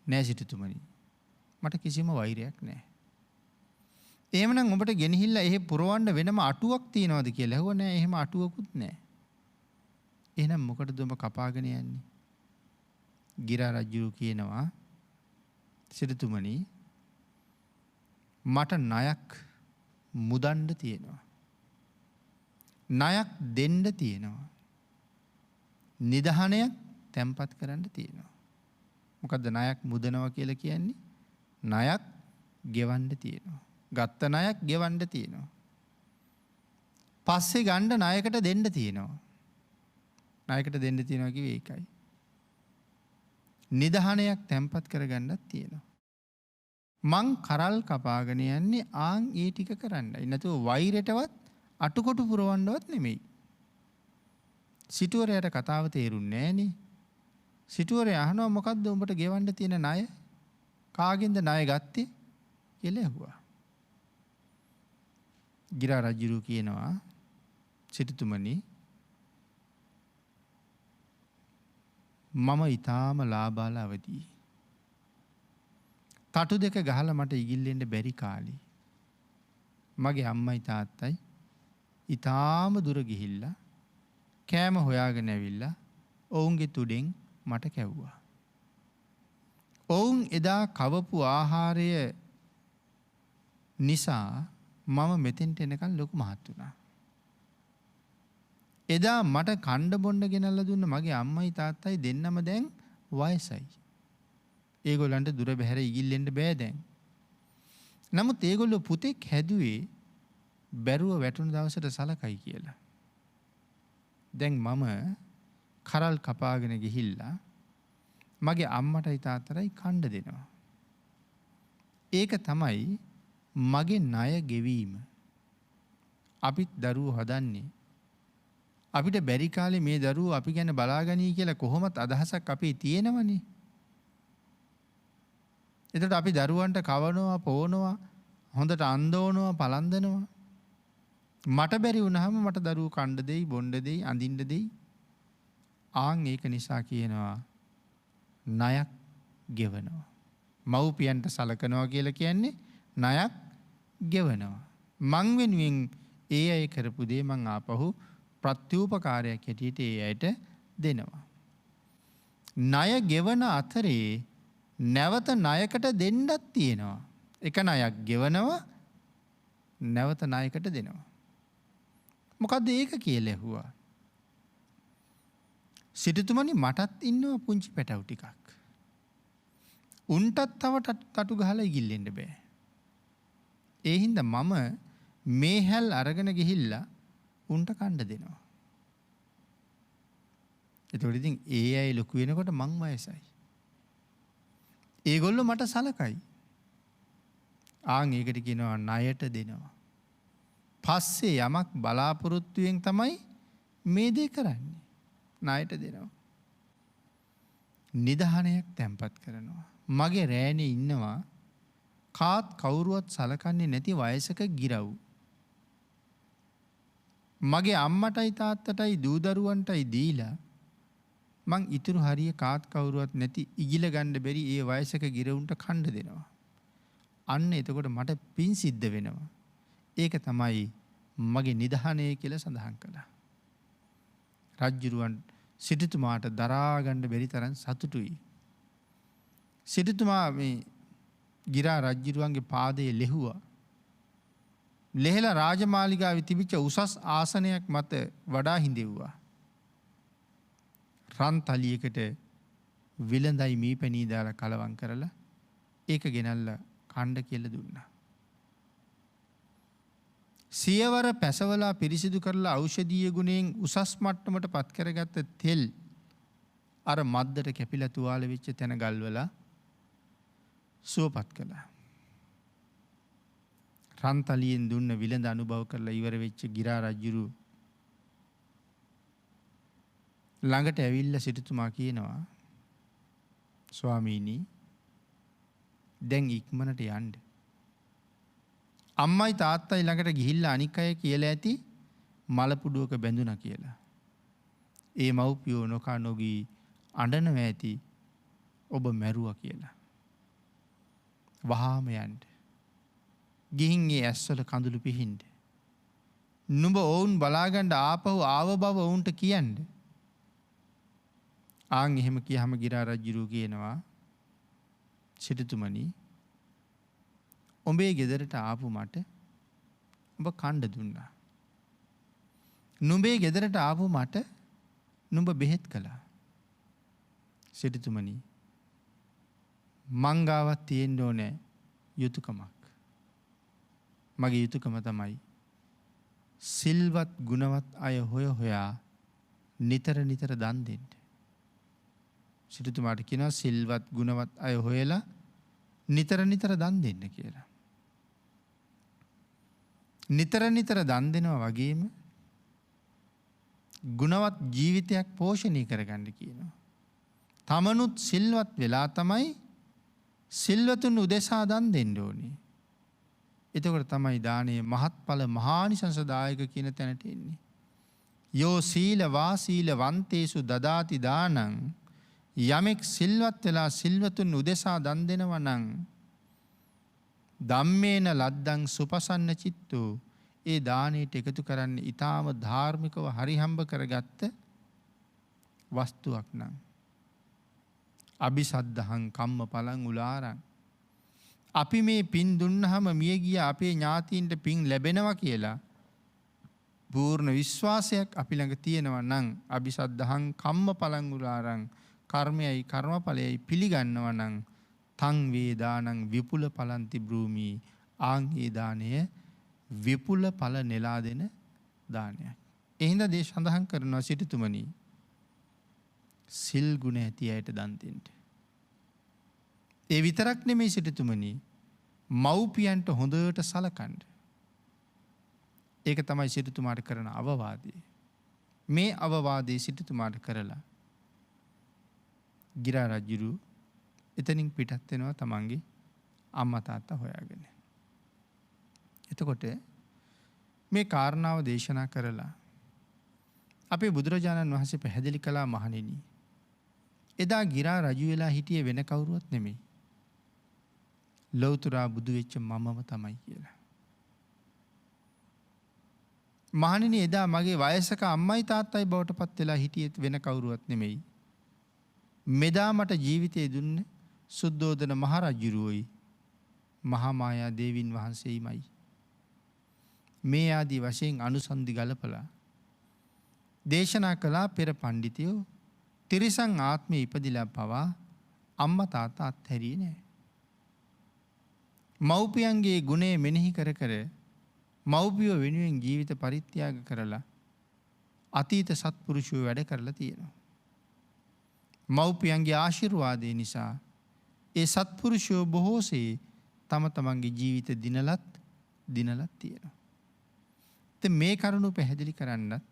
නෑ සිටුතුමනි. මට කිසිම වෛරයක් නෑ. එහෙමනම් ඔබට ගෙනහිල්ලා එහෙ පුරවන්න වෙනම අටුවක් තියනවද කියලා ඇහුවා. නෑ එහෙම අටුවකුත් නෑ. එහෙනම් මොකටද ඔබ කපාගෙන යන්නේ? ගිරා රජු කියනවා සිටුතුමනි මට ණයක් මුදන්න තියෙනවා. ණයක් දෙන්න තියෙනවා. නිදහනයක් තැම්පත් කරන්න තියෙනවා. මොකද්ද ණයක් මුදනවා කියලා කියන්නේ? ණයක් ගෙවන්න තියෙනවා. ගත්ත ණයක් ගෙවන්න තියෙනවා. පස්සේ ගන්න ණයකට දෙන්න තියෙනවා. ණයකට දෙන්න තියෙනවා කිව්වේ ඒකයි. නිදහනයක් තැම්පත් කරගන්නත් තියෙනවා. මං කරල් කපාගෙන යන්නේ ආන් ඒ ටික කරන්නයි. නැතුව වෛරයටවත් අටුකොටු පුරවන්නවත් නෙමෙයි. සිටුවරයාට කතාව තේරුන්නේ නෑනේ. සිටුවරයා අහනවා මොකද්ද උඹට ගෙවන්න තියෙන ණය? කාගෙන්ද ණය ගත්තේ කියලා ඇහුවා. ගිරා රජු කියනවා සිටුතුමනි මම ඊටාම ලාබාල අවදී. තටු දෙක ගහලා මට ඉගිල්ලෙන්න බැරි කාලේ මගේ අම්මයි තාත්තයි ඊටාම දුර ගිහිල්ලා කෑම හොයාගෙන ඇවිල්ලා ඔවුන්ගේ තුඩෙන් මට කැව්වා. ඔවුන් එදා කවපු ආහාරය නිසා මම මෙතෙන්ට එනකන් ලොකු මහත් වුණා. එදා මට කණ්ඩ බොණ්ඩ ගෙනල්ලා දුන්න මගේ අම්මයි තාත්තයි දෙන්නම දැන් වයසයි. ඒගොල්ලන්ට දුර බැහැර ඉගිල්ලෙන්න බෑ දැන්. නමුත් ඒගොල්ලෝ පුතෙක් හැදුවේ බැරුව වැටුණු දවසට සලකයි කියලා. දැන් මම කරල් කපාගෙන ගිහිල්ලා මගේ අම්මටයි තාත්තටයි කණ්ඩ දෙනවා. ඒක තමයි මගේ ණය ගෙවීම. අපිත් දරුවෝ හදන්නේ. අපිට බැරි කාලේ මේ දරුවෝ අපි ගැන බලාගනී කියලා කොහොමත් අදහසක් අපේ තියෙනවනේ. එතකොට අපි දරුවන්ට කවනවා, පොවනවා, හොඳට අන්දවනවා, පලන්දනවා. මට බැරි වුණාම මට දරුවෝ කණ්ඩ දෙයි, බොණ්ඩ දෙයි, අඳින්න දෙයි. ආන් ඒක නිසා කියනවා ණයක් ගෙවනවා. මව්පියන්ට සලකනවා කියලා කියන්නේ ණයක් ගෙවනවා. මං වෙනුවෙන් ඒ අය කරපු දේ මං ආපහු ප්‍රත්‍යූපකාරයක් හැටියට ඒ අයට දෙනවා. ණය ගෙවන අතරේ නැවත ණයකට දෙන්නත් තියෙනවා. එක ණයක් ගෙවනවා, නැවත ණයකට දෙනවා. මොකද්ද ඒක කියලා ඇහුවා. සිටුතුමනි මටත් ඉන්නවා පුංචි පැටවු ටිකක්. උන්ටත් තව තටු ගහලා ඉගිල්ලෙන්න බෑ. ඒ හින්දා මම මේ හැල් අරගෙන ගිහිල්ලා උන්ට කණ්ඩ දෙනවා. එතකොට ඉතින් ඒ අය ලොකු වෙනකොට මං වයසයි. ඒගොල්ලෝ මට සලකයි. ආන් ඒකට කියනවා ණයට දෙනවා. පස්සේ යමක් බලාපොරොත්තුවෙන් තමයි මේ දේ කරන්නේ. ණයට දෙනවා. නිදහනයක් තැම්පත් කරනවා. මගේ රෑනේ ඉන්නවා කාත් කවුරුවත් සලකන්නේ නැති වයසක ගිරව්. මගේ අම්මටයි තාත්තටයි දූ දරුවන්ටයි දීලා මං ඉතුරු හරිය කාත් කවුරුවත් නැති ඉගිල ගන්න බැරි ඒ වයසක ගිරවුන්ට කණ්ඩ දෙනවා. අන්න එතකොට මට පින් සිද්ධ වෙනවා. ඒක තමයි මගේ නිදහනය කියලා සඳහන් කළා. රජ්ජුරුවන් සිටුතුමාට දරා ගන්න බැරි තරම් සතුටුයි. සිටුතුමා මේ ගිරා රජ්ජුරුවන්ගේ පාදයේ ලෙහුවා. ලෙහෙලා රාජමාලිගාවේ තිබිච්ච උසස් ආසනයක් මත වඩා හිඳෙව්වා. රන් තලියකට විලඳයි මීපැණී දාලා කලවම් කරලා ඒක ගෙනල්ලා කණ්ඩ කියලා දුන්නා. සියවර පැසවලා පිරිසිදු කරලා ඖෂධීය ගුණයෙන් උසස් මට්ටමට පත් කරගත්ත තෙල් අර මද්දට කැපිලා තුවාල වෙච්ච තැන ගල්වලා සුවපත් කළා. රන්තලියෙන් දුන්න විලඳ අනුභව කරලා ඉවර වෙච්ච ගිරා රජුරු ළඟට ඇවිල්ලා සිටුතුමා කියනවා ස්වාමීනි දැන් ඉක්මනට යන්න. අම්මයි තාත්තයි ළඟට ගිහිල්ලා අනික් අය කියලා ඇති මලපුඩුවක බැඳුනා කියලා. ඒ මව්පියෝ නොකා නොගී අඬනවා ඇති ඔබ මැරුවා කියලා. වහාම යන්න. ගිහින් ඒ ඇස්වල කඳුළු පිහින්න. නුඹ ඔවුන් බලාගන්න ආපහු ආව බව ඔවුන්ට කියන්න. ආන් එහෙම කියහම ගිරා රජුරු කියනවා සිටුතුමනි උඹේ ගෙදරට ආපු මට උඹ කණ්ඩ දුන්නා. නුඹේ ගෙදරට ආපු මට නුඹ බෙහෙත් කළා. සිටුතුමනි මං ගාවත් තියෙන්න ඕනේ යුතුයකමක්. මගේ යුතුයකම තමයි සිල්වත් ගුණවත් අය හොයා නිතර නිතර දන් දෙන්න. සිටුතුමාට කියනවා සිල්වත් ගුණවත් අය හොයලා නිතර නිතර දන් දෙන්න කියලා. නිතර නිතර දන් දෙනවා වගේම ගුණවත් ජීවිතයක් පෝෂණය කරගන්න කියනවා. තමනුත් සිල්වත් වෙලා තමයි සිල්වතුන් උදෙසා දන් දෙන්න ඕනේ. එතකොට තමයි දානයේ මහත්ඵල මහානිසංසදායක කියන තැනට එන්නේ. යෝ සීලවා සීලවන්තේසු දදාති දානං යමෙක් සිල්වත් වෙලා සිල්වතුන් උදෙසා දන් දෙනවා නම් ධම්මේන ලද්දං සුපසන්න චිත්තෝ ඒ දානයට එකතු කරන්නේ ඊටාම ධාර්මිකව හරිහම්බ කරගත්ත වස්තුවක් නම් අபிසද්ධහං කම්ම පලං උලාරං අපි මේ පින් දුන්නහම මිය ගිය අපේ ඥාතීන්ට පින් ලැබෙනවා කියලා පූර්ණ විශ්වාසයක් අපි ළඟ තියෙනවා නම් අபிසද්ධහං කම්ම පලං උලාරං කර්මයයි කර්මඵලයයි පිළිගන්නවා නම් තං වේදානං විපුල පලන්ති බ්‍රූමි ආන් ඒ දානය විපුල ඵල නෙලා දෙන දානයක්. එහෙනම් දේ සඳහන් කරනවා සිටුතුමනි සිල් ගුණ ඇති අයට දන් දෙන්න. ඒ විතරක් නෙමෙයි සිටුතුමනි මව්පියන්ට හොඳට සලකන්න. ඒක තමයි සිටුතුමාට කරන අවවාදය. මේ අවවාදයේ සිටුතුමාට කරලා ගිරා රජුරු එතනින් පිටත් වෙනවා තමන්ගේ අම්මා තාත්තා හොයාගෙන. එතකොට මේ කාරණාව දේශනා කරලා අපේ බුදුරජාණන් වහන්සේ පැහැදිලි කළා මහණෙනි. එදා ගිරා රජු වෙලා හිටියේ වෙන කවුරුවත් නෙමෙයි. ලෞතර බුදු වෙච්ච මමම තමයි කියලා. මහණෙනි එදා මගේ වයසක අම්මයි තාත්තයි බවට පත් වෙලා හිටියේ වෙන කවුරුවත් නෙමෙයි. මෙදා මට ජීවිතය දුන්නේ සුද්ධෝදන මහරජුරුවයි මහා මායා දේවින් වහන්සේයිමයි. මේ ආදී වශයෙන් අනුසන්දි ගලපලා දේශනා කළා පෙර පඬිතියෝ තිරිසන් ආත්මේ ඉපදිලා පවා අම්මා තාත්තා අත්හැරියේ නැහැ. මව්පියන්ගේ ගුණය මෙනෙහි කර කර මව්පියෝ වෙනුවෙන් ජීවිත පරිත්‍යාග කරලා අතීත සත්පුරුෂයෝ වැඩ කරලා තියෙනවා. මව්පියන්ගේ ආශිර්වාදය නිසා ඒ සත්පුරුෂයෝ බොහෝසේ තම තමන්ගේ ජීවිත දිනලත් තියෙනවා. ඉතින් මේ කරුණු පැහැදිලි කරන්නත්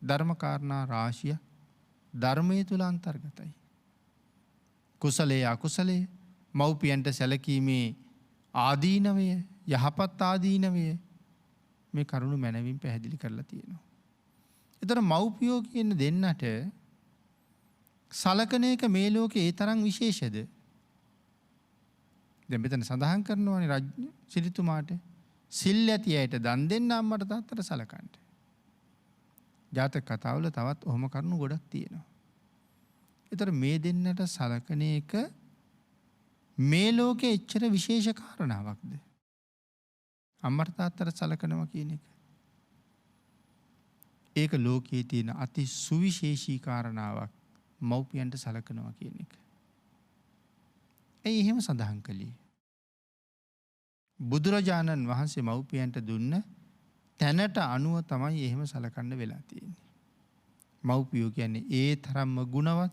ධර්මකාරණා රාශිය ධර්මයේ තුල අන්තර්ගතයි. කුසලයේ අකුසලයේ මව්පියන්ට සැලකීමේ ආදීනවය යහපත් ආදීනවය මේ කරුණු මැනවින් පැහැදිලි කරලා තියෙනවා. ඒතර මව්පියෝ කියන දෙන්නට සලකන එක මේ ලෝකේ ඒ තරම් විශේෂද? දැන් මෙතන සඳහන් කරනවානේ රජ සිරිතුමාට සිල් ඇති අයට දන් දෙන්න අම්මට තාත්තට සලකන්න. ජාතක කතාවල තවත් ඔහොම කරුණු ගොඩක් තියෙනවා. ඒතර මේ දෙන්නට සලකන එක මේ ලෝකේ එච්චර විශේෂ කාරණාවක්ද? අම්මට තාත්තට සලකනවා කියන එක. ඒක ලෝකයේ තියෙන අති සුවිශේෂී කාරණාවක් මව්පියන්ට සලකනවා කියන එක. ඇයි එහෙම සඳහන් කළේ? බුදුරජාණන් වහන්සේ මව්පියන්ට දුන්න තැනට අනුව තමයි එහෙම සලකන්න වෙලා තියෙන්නේ. මව්පියෝ කියන්නේ ඒ තරම්ම ගුණවත්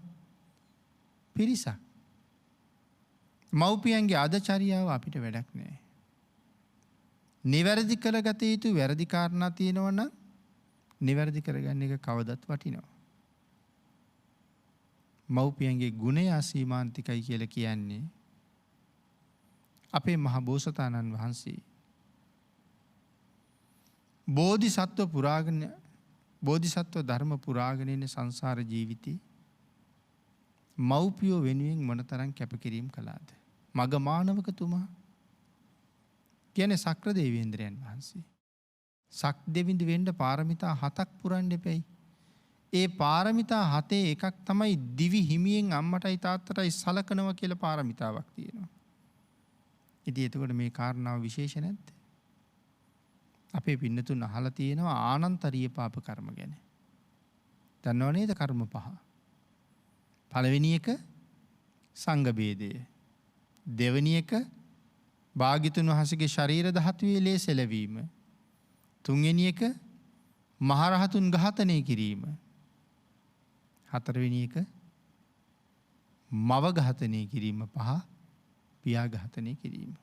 පිරිසක්. මව්පියන්ගේ ආදචාරියාව අපිට වැඩක් නෑ. නිවැරදි කරගත යුතු වැරදි කාරණා තියෙනවා නම් නිවැරදි කරගන්න එක කවදත් වටිනවා. මව්පියන්ගේ ගුණය අසීමාන්තිකයි කියලා කියන්නේ අපේ මහ බෝසතාණන් වහන්සේ බෝධිසත්ව ධර්ම පුරාගෙන ඉන්න සංසාර ජීවිතේ මව්පියෝ වෙනුවෙන් මොනතරම් කැපකිරීම කළාද? මග මානවකතුමා කියන්නේ සක්‍ර දේවේන්ද්‍රයන් වහන්සේ. සක් දෙවිඳ වෙන්න පාරමිතා 7ක් පුරන්න එපැයි. ඒ පාරමිතා 7 එකක් තමයි දිවි හිමියෙන් අම්මටයි තාත්තටයි සලකනවා කියලා පාරමිතාවක් තියෙනවා. ඉතින් එතකොට මේ කාරණාව විශේෂ නැද්ද? අපේ පින්නතුන් අහලා තියෙනවා ආනන්තරීය පාප කර්ම ගැන. දන්නව නේද කර්ම පහ? පළවෙනි එක සංඝ ભેදය. දෙවෙනි එක භාග්‍යතුන් වහන්සේගේ ශරීර ධාතුවේ ලේ සෙලවීම. තුන්වෙනි එක මහරහතුන් ඝාතනය කිරීම. හතරවෙනි එක මව ඝාතනය කිරීම. පහ පියා ඝාතනය කිරීම.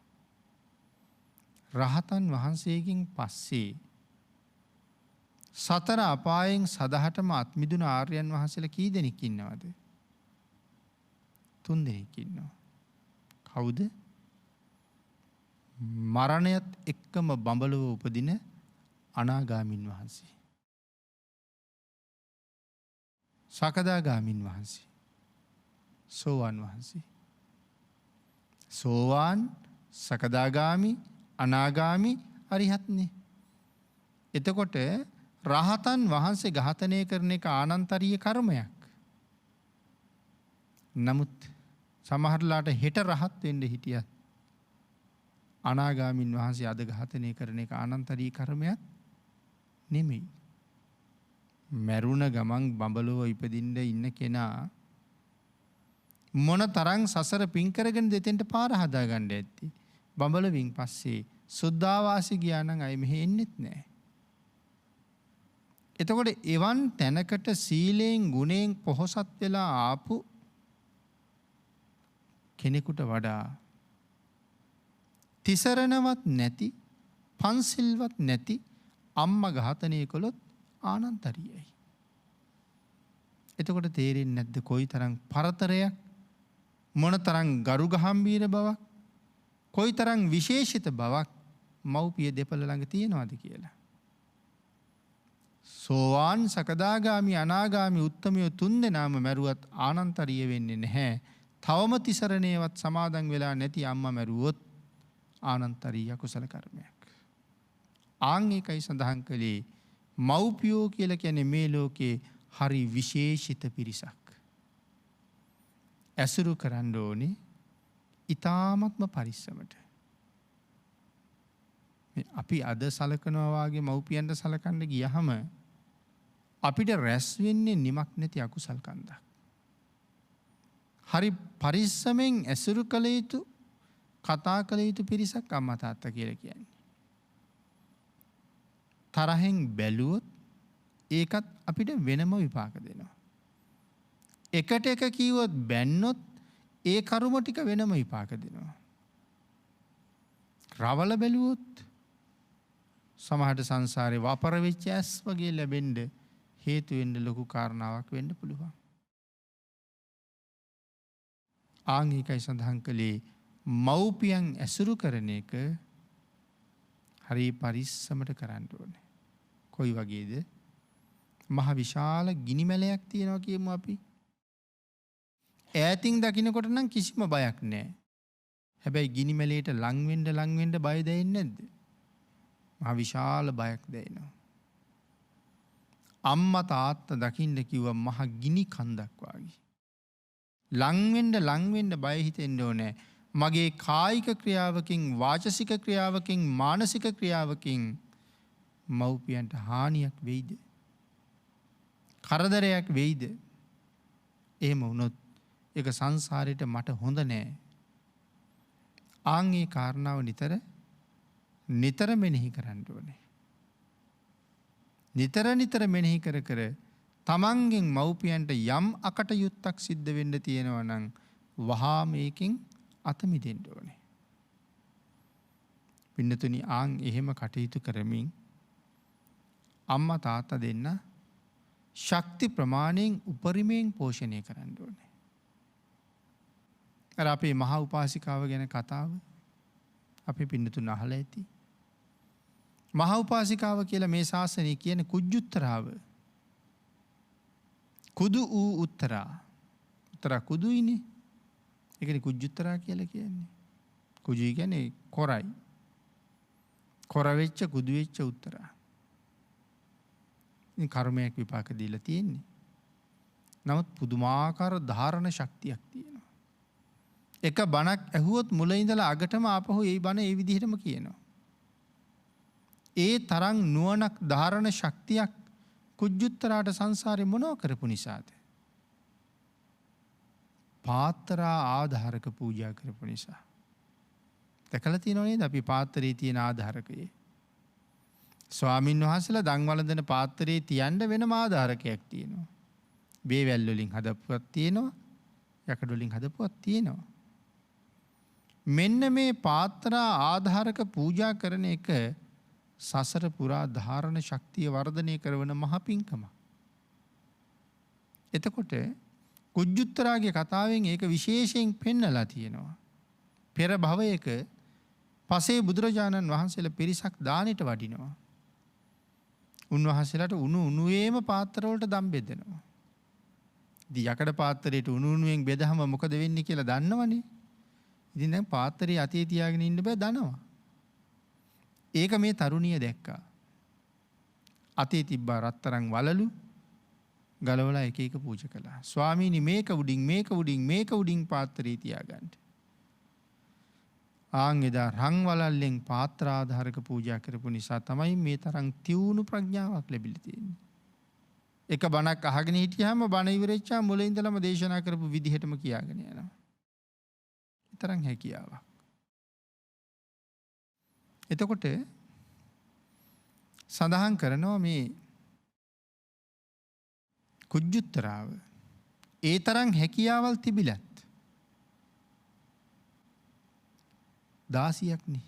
රහතන් වහන්සේගෙන් පස්සේ සතර අපායෙන් සදහටම අත්මිදුන ආර්යයන් වහන්සේලා කී දෙනෙක් ඉන්නවද? 3 දෙනෙක් ඉන්නවා. කවුද? මරණයත් එක්කම බඹලව උපදින අනාගාමින් වහන්සේ, සකදාගාමින් වහන්සේ, සෝවාන් වහන්සේ. සෝවාන්, සකදාගාමි, අනාගාමි, අරිහත්නේ. එතකොට රහතන් වහන්සේ ඝාතනය කරන එක ආනන්තරීය කර්මයක්. නමුත් සමහරලාට හෙට රහත් වෙන්න හිටියත් අනාගාමින් වහන්සේ අද ඝාතනය කරන එක ආනන්තරීය කර්මයක් නෙමෙයි. මරුණ ගමන් බඹලව ඉපදින්න ඉන්න කෙනා මොන තරම් සසර පින් කරගෙන දෙතෙන්ට පාර හදා ගන්න ඇත්ති. බඹලවින් පස්සේ සුද්ධාවාසි ගියා නම් අය මෙහෙ එන්නෙත් නැහැ. එතකොට එවන් තැනකට සීලයෙන් ගුණයෙන් පොහොසත් වෙලා ආපු කෙනෙකුට වඩා තිසරණවත් නැති පන්සිල්වත් නැති අම්මා ඝාතනය කළොත් ආනන්තරියයි. එතකොට තේරෙන්නේ නැද්ද කොයිතරම් පරතරයක්, මොනතරම් ගරු ගහම්බීර බවක්, කොයිතරම් විශේෂිත බවක් මව්පිය දෙපළ ළඟ තියෙනවද කියලා. සෝවාන් සකදාගාමි අනාගාමි උත්තමයෝ තුන්දෙනාම මැරුවත් ආනන්තරිය වෙන්නේ නැහැ. තවම තිසරණේවත් සමාදන් වෙලා නැති අම්මා මැරුවොත් ආනන්තරිය කුසල කර්මයක්. ආන් ඒකයි සඳහන් කළේ මව්පියෝ කියලා කියන්නේ මේ ලෝකේ හරි විශේෂිත පිරිසක්. ඇසුරු කරන්න ඕනේ ඊ타ත්ම පරිස්සමට. අපි අද සලකනවා වගේ මව්පියන්ට සලකන්න ගියහම අපිට රැස් වෙන්නේ නිමක් නැති අකුසල් කන්දක්. හරි පරිස්සමෙන් ඇසුරු කළ යුතු, කතා කළ යුතු පිරිසක් අම්මා තාත්තා කියලා කියන්නේ. තරහෙන් බැලුවොත් ඒකත් අපිට වෙනම විපාක දෙනවා. එකට එක කීවොත් බැන්නොත් ඒ කරුම ටික වෙනම විපාක දෙනවා. රවල බැලුවොත් සමහරට සංසාරේ වපර වෙච්ච ඇස් වගේ ලැබෙන්න හේතු වෙන්න ලොකු කාරණාවක් වෙන්න පුළුවන්. ආන් ඒකයි සඳහන් කළේ මව්පියන් ඇසුරු කරන එක හරි පරිස්සමට කරන්න ඕනේ. කොයි වගේද? මහ විශාල ගිනි මැලයක් තියෙනවා කියමු අපි. ඈතින් දකින්නකොට නම් කිසිම බයක් නැහැ. හැබැයි ගිනි මැලේට ලං වෙන්න බය දැනෙන්නේ නැද්ද? මහ විශාල බයක් දැනෙනවා. අම්මා තාත්තා දකින්න කිව්වා මහ ගිනි කන්දක් වගේ. ලං වෙන්න බය හිතෙන්න ඕනේ. මගේ කායික ක්‍රියාවකින්, වාචසික ක්‍රියාවකින්, මානසික ක්‍රියාවකින් මව්පියන්ට හානියක් වෙයිද? කරදරයක් වෙයිද? එහෙම වුණොත් ඒක සංසාරේට මට හොඳ නෑ. ආන් ඒ කාරණාව නිතර මෙනෙහි කරන්න ඕනේ. නිතර මෙනෙහි කර තමන්ගෙන් මව්පියන්ට යම් අකටයුත්තක් සිද්ධ වෙන්න තියෙනවා නම් වහා මේකෙන් අත මිදෙන්න ඕනේ. පින්නතුනි, ආන් එහෙම කටයුතු කරමින් අම්මා තාත්තා දෙන්න ශක්ති ප්‍රමාණයෙන් උපරිමයෙන් පෝෂණය කරන්න ඕනේ. අර අපේ මහා උපාසිකාව ගැන කතාව අපි පින්නතුන් අහලා ඇති. මහා උපාසිකාව කියලා මේ ශාසනය කියන්නේ කුජුත්තරාව. කුදු ඌ උත්තරා. උත්තරා කුදුයිනේ. ඒකනේ කුජුත්තරා කියලා කියන්නේ. කුජුයි කියන්නේ කොරයි. කොර වෙච්ච කුදු වෙච්ච උත්තරා. ඉතින් කර්මයක් විපාක දීලා තියෙන්නේ. නමුත් පුදුමාකාර ධාරණ ශක්තියක් තියෙනවා. එක බණක් ඇහුවොත් මුල ඉඳලා අගටම ආපහු ඒ බණ ඒ විදිහටම කියනවා. ඒ තරම් නුවණක් ධාරණ ශක්තියක් කුජුත්තරාට සංසාරේ මොනව කරපු නිසාද? පාත්‍රා ආධාරක පූජා කරපු නිසා. දැකලා තියෙනව නේද අපි පාත්‍රයේ තියෙන ආධාරකයේ? ස්වාමින් වහන්සේලා දන් වළඳන පාත්‍රයේ තියන්න වෙනම ආධාරකයක් තියෙනවා. බේවැල් වලින් හදපුවක් තියෙනවා. යකඩ වලින් හදපුවක් තියෙනවා. මෙන්න මේ පාත්‍රා ආධාරක පූජා කරන එක සසර පුරා ධාරණ ශක්තිය වර්ධනය කරන මහ පිංකම. එතකොට කුජුත්තරාගේ කතාවෙන් ඒක විශේෂයෙන් පෙන්නලා තියෙනවා. පෙර භවයක පසේ බුදුරජාණන් වහන්සේලා පිරිසක් දානෙට වඩිනවා. උන්වහන්සේලාට උණුවේම පාත්‍රවලට දම් බෙදෙනවා. ඉතින් යකඩ පාත්‍රයට උණුවෙන් බෙදහම මොකද වෙන්නේ කියලා දන්නවනේ. ඉතින් දැන් පාත්‍රය අතේ තියාගෙන ඉන්න බෑ, දනවා. ඒක මේ තරුණිය දැක්කා. අතේ තිබ්බා රත්තරන් වලලු ගලවලා එක එක පූජා කළා. ස්වාමීනි මේක උඩින් පාත්‍රය තියාගන්න. ආන් එදා රන් වලල්ලෙන් පාත්‍රාධාරක පූජා කරපු නිසා තමයි මේ තරම් තියුණු ප්‍රඥාවක් ලැබිලා තියෙන්නේ. එක බණක් අහගෙන හිටියාම බණ ඉවරෙච්චා මුල ඉඳලම දේශනා කරපු විදිහටම කියාගෙන යනවා. තරම් හැකියාවක්. එතකොට සඳහන් කරනවා මේ කුජුත්තරාව ඒ තරම් හැකියාවල් තිබිලත් දාසියක් නේ.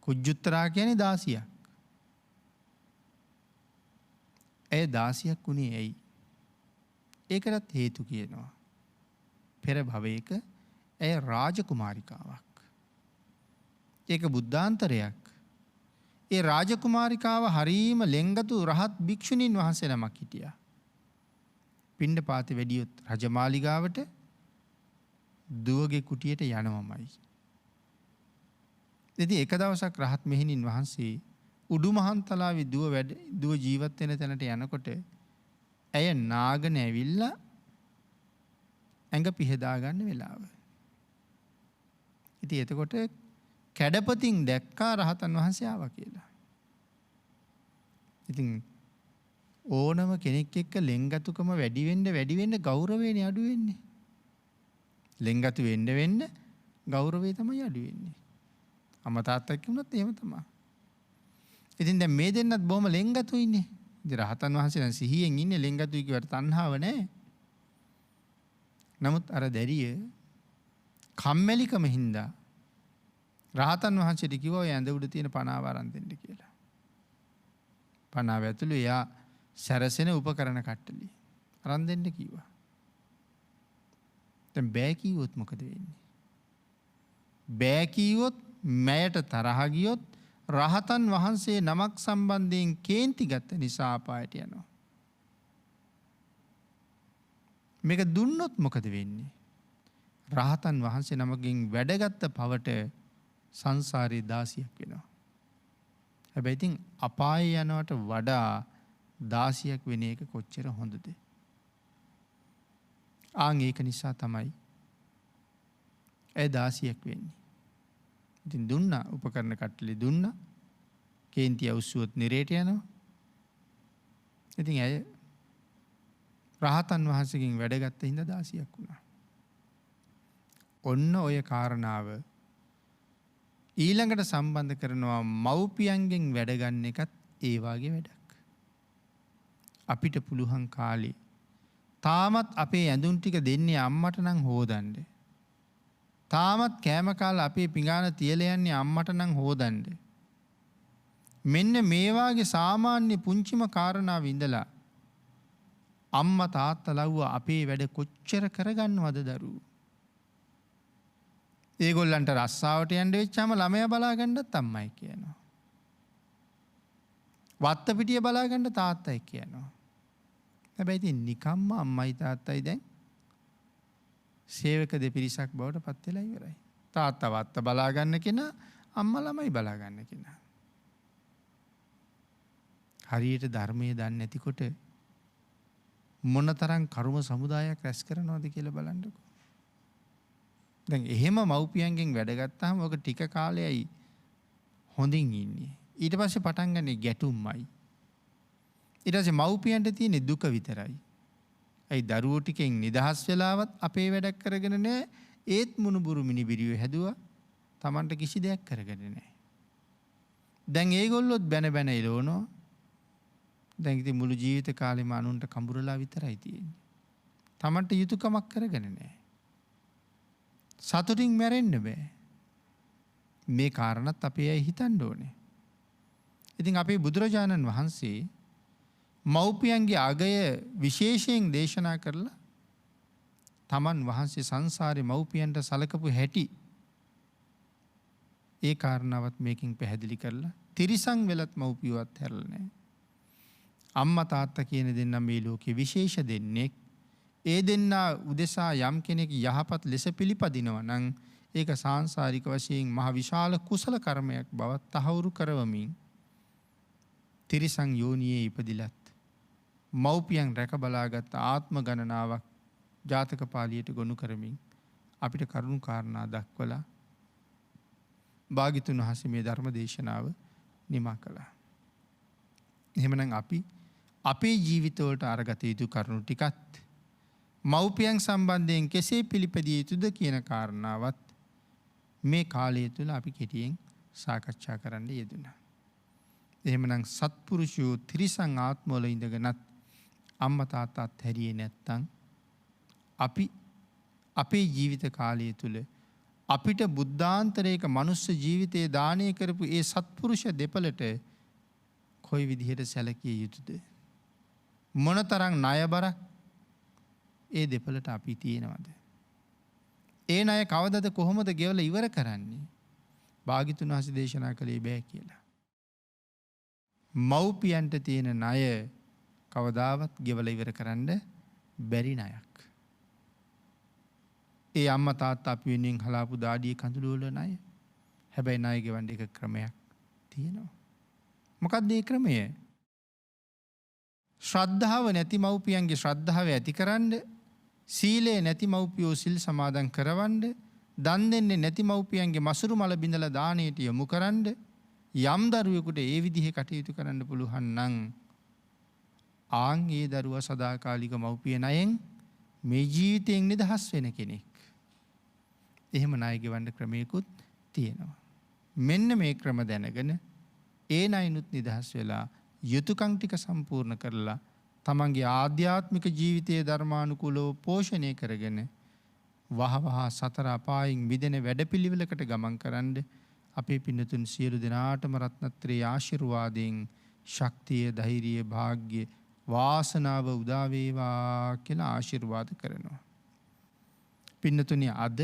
කුජුත්තරා කියන්නේ දාසියක්. ඇය දාසියක් වුණේ ඇයි? ඒකටත් හේතු කියනවා. පෙර භවයක ඇය රාජකුමාරිකාවක්. ඒක බුද්ධාන්තරයක්. ඒ රාජකුමාරිකාව හරීම ලෙන්ගතු රහත් භික්ෂුණීන් වහන්සේ නමක් හිටියා. පිණ්ඩපාතේ වැඩියොත් රජමාලිගාවට දුවගේ කුටියට යනවමයි. ඉතින් එක දවසක් රහත් මෙහෙණින් වහන්සේ උඩුමහන්තලාවේ දුව ජීවත් වෙන තැනට යනකොට ඇය නාගෙන ඇවිල්ලා ඇඟ පිහදා ගන්න වෙලාව. ඉතින් එතකොට කැඩපතින් දැක්කා රහතන් වහන්සේ ආවා කියලා. ඉතින් ඕනම කෙනෙක් එක්ක ලෙන්ගතුකම වැඩි වෙන්න ගෞරවයනේ අඩු වෙන්නේ. ලෙන්ගතු වෙන්න ගෞරවය තමයි අඩු වෙන්නේ. අම්මා තාත්තා එක්ක වුණත් එහෙම තමයි. ඉතින් දැන් මේ දෙන්නත් බොහොම ලෙන්ගතු ඉන්නේ. ඉතින් රහතන් වහන්සේ දැන් සිහියෙන් ඉන්නේ ලෙන්ගතුයි කියවට තණ්හාව නැහැ. නමුත් අර දැරිය කම්මැලිකම හින්දා රහතන් වහන්සේට කිව්වා ඔය ඇඳ උඩ තියෙන පනාව අරන් දෙන්න කියලා. පනාව ඇතුළේ එයා සැරසෙන උපකරණ කට්ටලිය අරන් දෙන්න කිව්වා. දැන් බෑ කිව්වොත් මොකද වෙන්නේ? බෑ කිව්වොත් මයට තරහ ගියොත් රහතන් වහන්සේ නමක් සම්බන්ධයෙන් කේන්ති ගත්ත නිසා අපායට යනවා. මේක දුන්නොත් මොකද වෙන්නේ? රහතන් වහන්සේ නමකින් වැඩගත්ත පවට සංසාරේ දාසියක් වෙනවා. හැබැයි ඉතින් අපායේ යනවට වඩා දාසියක් වෙන එක කොච්චර හොඳද? ආන් ඒක නිසා තමයි ඒ දාසියක් වෙන්නේ. ඉතින් දුන්නා උපකරණ කට්ටලි දුන්නා. කේන්ති අවුස්සුවොත් නිරේට යනවා. ඉතින් ඇය රහතන් වහන්සේගෙන් වැඩගත්ත හින්දා දාසියක් වුණා. ඔන්න ඔය කාරණාව ඊළඟට සම්බන්ධ කරනවා මව්පියන්ගෙන් වැඩ ගන්න එකත් ඒ වාගේ වැඩක්. අපිට පුළුවන් කාලේ තාමත් අපේ ඇඳුම් ටික දෙන්නේ අම්මට නම් හොදන්න. තාමත් කෑම කාලා අපේ පිඟාන තියලා යන්නේ අම්මට නම් හොදන්න. මෙන්න මේ වාගේ සාමාන්‍ය පුංචිම කාරණාව ඉඳලා අම්මා තාත්තා ලව්ව අපේ වැඩ කොච්චර කරගන්නවද දරුවෝ? ඒගොල්ලන්ට රස්සාවට යන්න වෙච්චාම ළමයා බලා ගන්නත් අම්මයි කියනවා. වත්ත පිටිය බලා ගන්න තාත්තයි කියනවා. හැබැයි ඉතින් නිකම්ම අම්මයි තාත්තයි දැන් සේවක දෙපිරිසක් බවට පත් වෙලා ඉවරයි. තාත්තා වත්ත බලා ගන්න කෙනා, අම්මා ළමයි බලා ගන්න කෙනා. හරියට ධර්මයේ දන්නේ නැතිකොට මොනතරම් කර්ම සමුදායක් රැස් කරනවද කියලා බලන්නකෝ. දැන් එහෙම මව්පියන්ගෙන් වැඩ ගත්තාම ඔක ටික කාලයයි හොඳින් ඉන්නේ. ඊට පස්සේ පටන් ගන්නේ ගැටුම්මයි. ඊට පස්සේ මව්පියන්ට තියෙන දුක විතරයි. ඒ දරුවෝ ටිකෙන් නිදහස් වෙලාවත් අපේ වැඩක් කරගෙන නැහැ. ඒත් මුණුබුරු මිනිබිරිය හැදුවා. Tamanට කිසි දෙයක් කරගෙන නැහැ. දැන් ඒගොල්ලොත් බැන බැන ඉලවනවා. දැන් ඉතින් මුළු ජීවිත කාලෙම අනුන්ට කඹරලා විතරයි තියෙන්නේ. Tamanට යුතුයකමක් කරගෙන නැහැ. සතුටින් මැරෙන්න බෑ. මේ කාරණත් අපේ අය හිතන්න ඕනේ. ඉතින් අපේ බුදුරජාණන් වහන්සේ මව්පියන්ගේ අගය විශේෂයෙන් දේශනා කරලා තමන් වහන්සේ සංසාරේ මව්පියන්ට සලකපු හැටි ඒ කාරණාවත් මේකෙන් පැහැදිලි කරලා තිරිසන් වෙලත් මව්පියවත් හැරලා නැහැ. අම්මා තාත්තා කියන දෙන්නා මේ ලෝකේ විශේෂ දෙන්නෙක්. ඒ දෙන්නා උදෙසා යම් කෙනෙක් යහපත් ලෙස පිළිපදිනවා නම් ඒක සාංශාරික වශයෙන් මහ විශාල කුසල කර්මයක් බව තහවුරු කරවමින් තිරිසන් යෝනියේ ඉපදිලත් මව්පියන් රැක බලාගත් ආත්ම ගණනාවක් ජාතක පාළියට ගොනු කරමින් අපිට කරුණු කාරණා දක්වලා භාග්‍යතුන් වහන්සේ මේ ධර්ම දේශනාව නිමා කළා. එහෙමනම් අපි අපේ ජීවිතවලට අරගත යුතු කරුණු ටිකත් මව්පියන් සම්බන්ධයෙන් කෙසේ පිළිපදිය යුතුද කියන කාරණාවත් මේ කාලය තුළ අපි කෙටියෙන් සාකච්ඡා කරන්න යෙදුණා. එහෙමනම් සත්පුරුෂයෝ තිරිසන් ආත්මවල ඉඳගෙනත් අම්මා තාත්තාත් හැරියේ නැත්තම් අපි අපේ ජීවිත කාලය තුල අපිට බුද්ධාන්තරයක මනුස්ස ජීවිතයේ දානය කරපු ඒ සත්පුරුෂ දෙපළට කොයි විදිහට සැලකිය යුතුද? මොනතරම් ණයබරක් ඒ දෙපළට අපි තියෙනවද? ඒ ණය කවදද කොහොමද ගෙවලා ඉවර කරන්නේ? භාග්‍යතුන් වහන්සේ දේශනා කළේ බෑ කියලා. මව්පියන්ට තියෙන ණය කවදාවත් ගෙවලා ඉවර කරන්න බැරි ණයක්. ඒ අම්මා තාත්තා අපි වෙනුවෙන් හලාපු දාඩිය කඳුළු වල ණය. හැබැයි ණය ගෙවන්න එක ක්‍රමයක් තියෙනවා. මොකක්ද ඒ ක්‍රමය? ශ්‍රද්ධාව නැති මව්පියන්ගේ ශ්‍රද්ධාව ඇතිකරන්න, සීලය නැති මව්පියෝ සිල් සමාදන් කරවන්න, දන් දෙන්නේ නැති මව්පියන්ගේ මසුරු මල බිඳලා දාණයට යොමු කරන්න, යම් දරුවෙකුට ඒ විදිහේ කටයුතු කරන්න පුළුවන් නම් ආන් ඒ දරුවා සදාකාලික මව්පිය ණයෙන් මේ ජීවිතයෙන් නිදහස් වෙන කෙනෙක්. එහෙම ණය ගෙවන්න ක්‍රමයකුත් තියෙනවා. මෙන්න මේ ක්‍රම දැනගෙන ඒ ණයනුත් නිදහස් වෙලා යුතුයකම් ටික සම්පූර්ණ කරලා තමන්ගේ ආධ්‍යාත්මික ජීවිතයේ ධර්මානුකූලව පෝෂණය කරගෙන වහවහ සතර අපායින් මිදෙන වැඩපිළිවෙලකට ගමන් කරන්න අපේ පින්නතුන් සියලු දෙනාටම රත්නත්‍රයේ ආශිර්වාදයෙන් ශක්තිය, ධෛර්යය, වාග්ය, වාසනාව උදා වේවා කියලා ආශිර්වාද කරනවා. පින්නතුනි, අද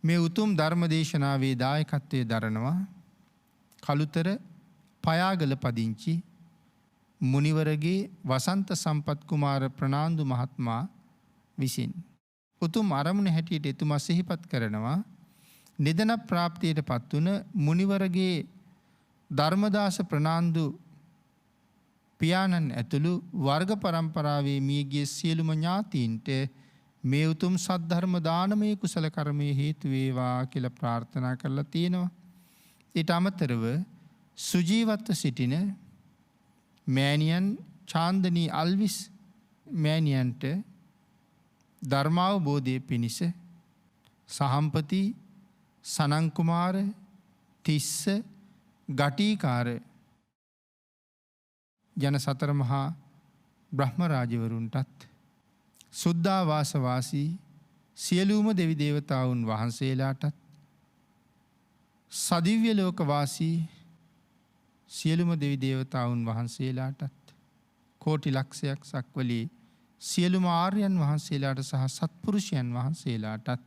මේ උතුම් ධර්ම දේශනාවේ දායකත්වයේ දරනවා කළුතර පයාගල පදිංචි මුනිවරගේ වසන්ත සම්පත් කුමාර ප්‍රනාන්දු මහත්මයා විසින් උතුම් අරමුණ හැටියට එතුමා සිහිපත් කරනවා නිදන ප්‍රාප්තියට පත් වුණ මුනිවරගේ ධර්මදාස ප්‍රනාන්දු පියාණන් ඇතුළු වර්ග පරම්පරාවේ මියගිය සියලුම ඥාතීන්ට මේ උතුම් සද්ධර්ම දානමය කුසල කර්මයේ හේතු වේවා කියලා ප්‍රාර්ථනා කරලා තියෙනවා. ඊට අමතරව සුජීවත්ව සිටින මෑණියන් චාන්දනී අල්විස් මෑණියන්ට ධර්මාවබෝධය පිණිස සහම්පති, සනන් කුමාර, තිස්ස, ගටීකාර යන සතර මහා බ්‍රහ්ම රාජවරුන්ටත් සුද්ධාවාස වාසී සියලුම දෙවි දේවතාවුන් වහන්සේලාටත් සදිව්‍ය ලෝක වාසී සියලුම දෙවි දේවතාවුන් වහන්සේලාටත් කෝටි ලක්ෂයක් සක්වලී සියලුම ආර්යයන් වහන්සේලාට සහ සත්පුරුෂයන් වහන්සේලාටත්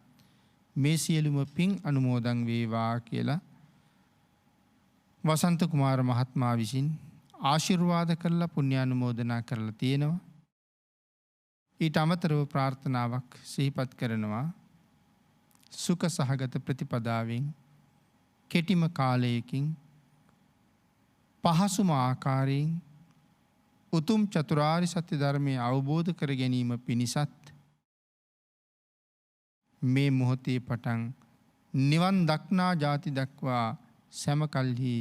මේ සියලුම පින් අනුමෝදන් වේවා කියලා වසන්ත කුමාර මහත්මයා විසින් ආශිර්වාද කරලා පුණ්‍යානුමෝදනා කරලා තියෙනවා. ඊට අමතරව ප්‍රාර්ථනාවක් සිහිපත් කරනවා සුඛ සහගත ප්‍රතිපදාවෙන් කෙටිම කාලයකින් පහසුම ආකාරයෙන් උතුම් චතුරාර්ය සත්‍ය ධර්මය අවබෝධ කර ගැනීම පිණිසත් මේ මොහොතේ පටන් නිවන් දක්නා ජාති දක්වා සෑමකල්හි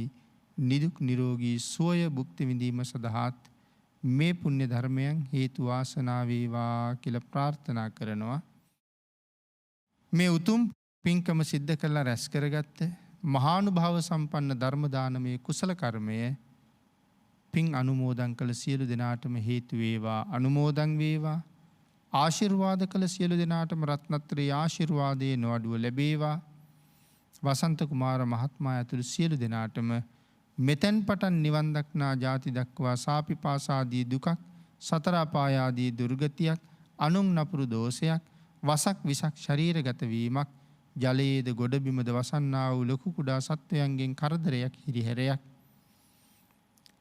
නිදුක් නිරෝගී සුවය භුක්ති විඳීම සඳහාත් මේ පුණ්‍ය ධර්මයන් හේතු වාසනා වේවා කියලා ප්‍රාර්ථනා කරනවා. මේ උතුම් පින්කම සිද්ධ කරලා රැස් කරගත්ත මහානුභාව සම්පන්න ධර්ම දානමය කුසල කර්මය පින් අනුමෝදන් කළ සියලු දෙනාටම හේතු වේවා, අනුමෝදන් වේවා. ආශිර්වාද කළ සියලු දෙනාටම රත්නත්‍රයේ ආශිර්වාදයේ නොඅඩුව ලැබේවා. වසන්ත කුමාර මහත්මයා ඇතුළු සියලු දෙනාටම මෙතෙන් පටන් නිවන් දක්නා ජාති දක්වා සාපිපාසාදී දුකක්, සතර අපාය ආදී දුර්ගතියක්, අනුන් නපුරු දෝෂයක්, වසක් විසක් ශරීරගත වීමක්, ජලයේද ගොඩබිමද වසන්නා වූ ලොකු කුඩා සත්වයන්ගෙන් කරදරයක්, හිරිහැරයක්,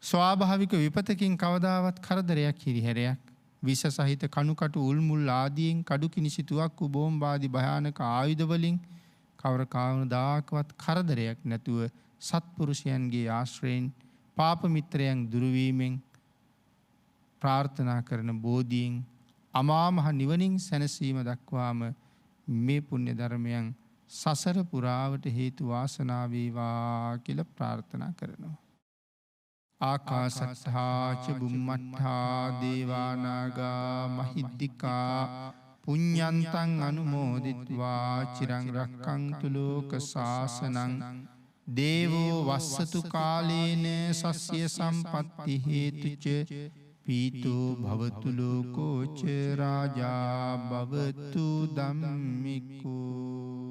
ස්වාභාවික විපතකින් කවදාවත් කරදරයක්, හිරිහැරයක්, විස සහිත කණුකටු උල්මුල් ආදීන් කඩු කිනිසිතුවක් බෝම්බාදී භයානක ආයුධ වලින් කවර කවදාකවත් කරදරයක් නැතුව සත්පුරුෂයන්ගේ ආශ්‍රයෙන් පාප මිත්‍රයන් දුරු වීමෙන් ප්‍රාර්ථනා කරන බෝධියෙන් අමා මහ නිවනින් සැනසීම දක්වාම මේ පුණ්‍ය ධර්මයන් සසර පුරාවට හේතු වාසනා වේවා කියලා ප්‍රාර්ථනා කරනවා. ආකාශත්තා ච බුම්මත්තා දේවා නාග මහිද්దికා පුඤ්ඤන්තං අනුමෝදිත්වා චිරං රක්ඛන්තු ලෝක සාසනං දේවෝ වස්සතු කාලේන සස්ය සම්පත්ති හේතුච පීතෝ භවතු ලෝකෝච රාජා භවතු ධම්මිකෝ.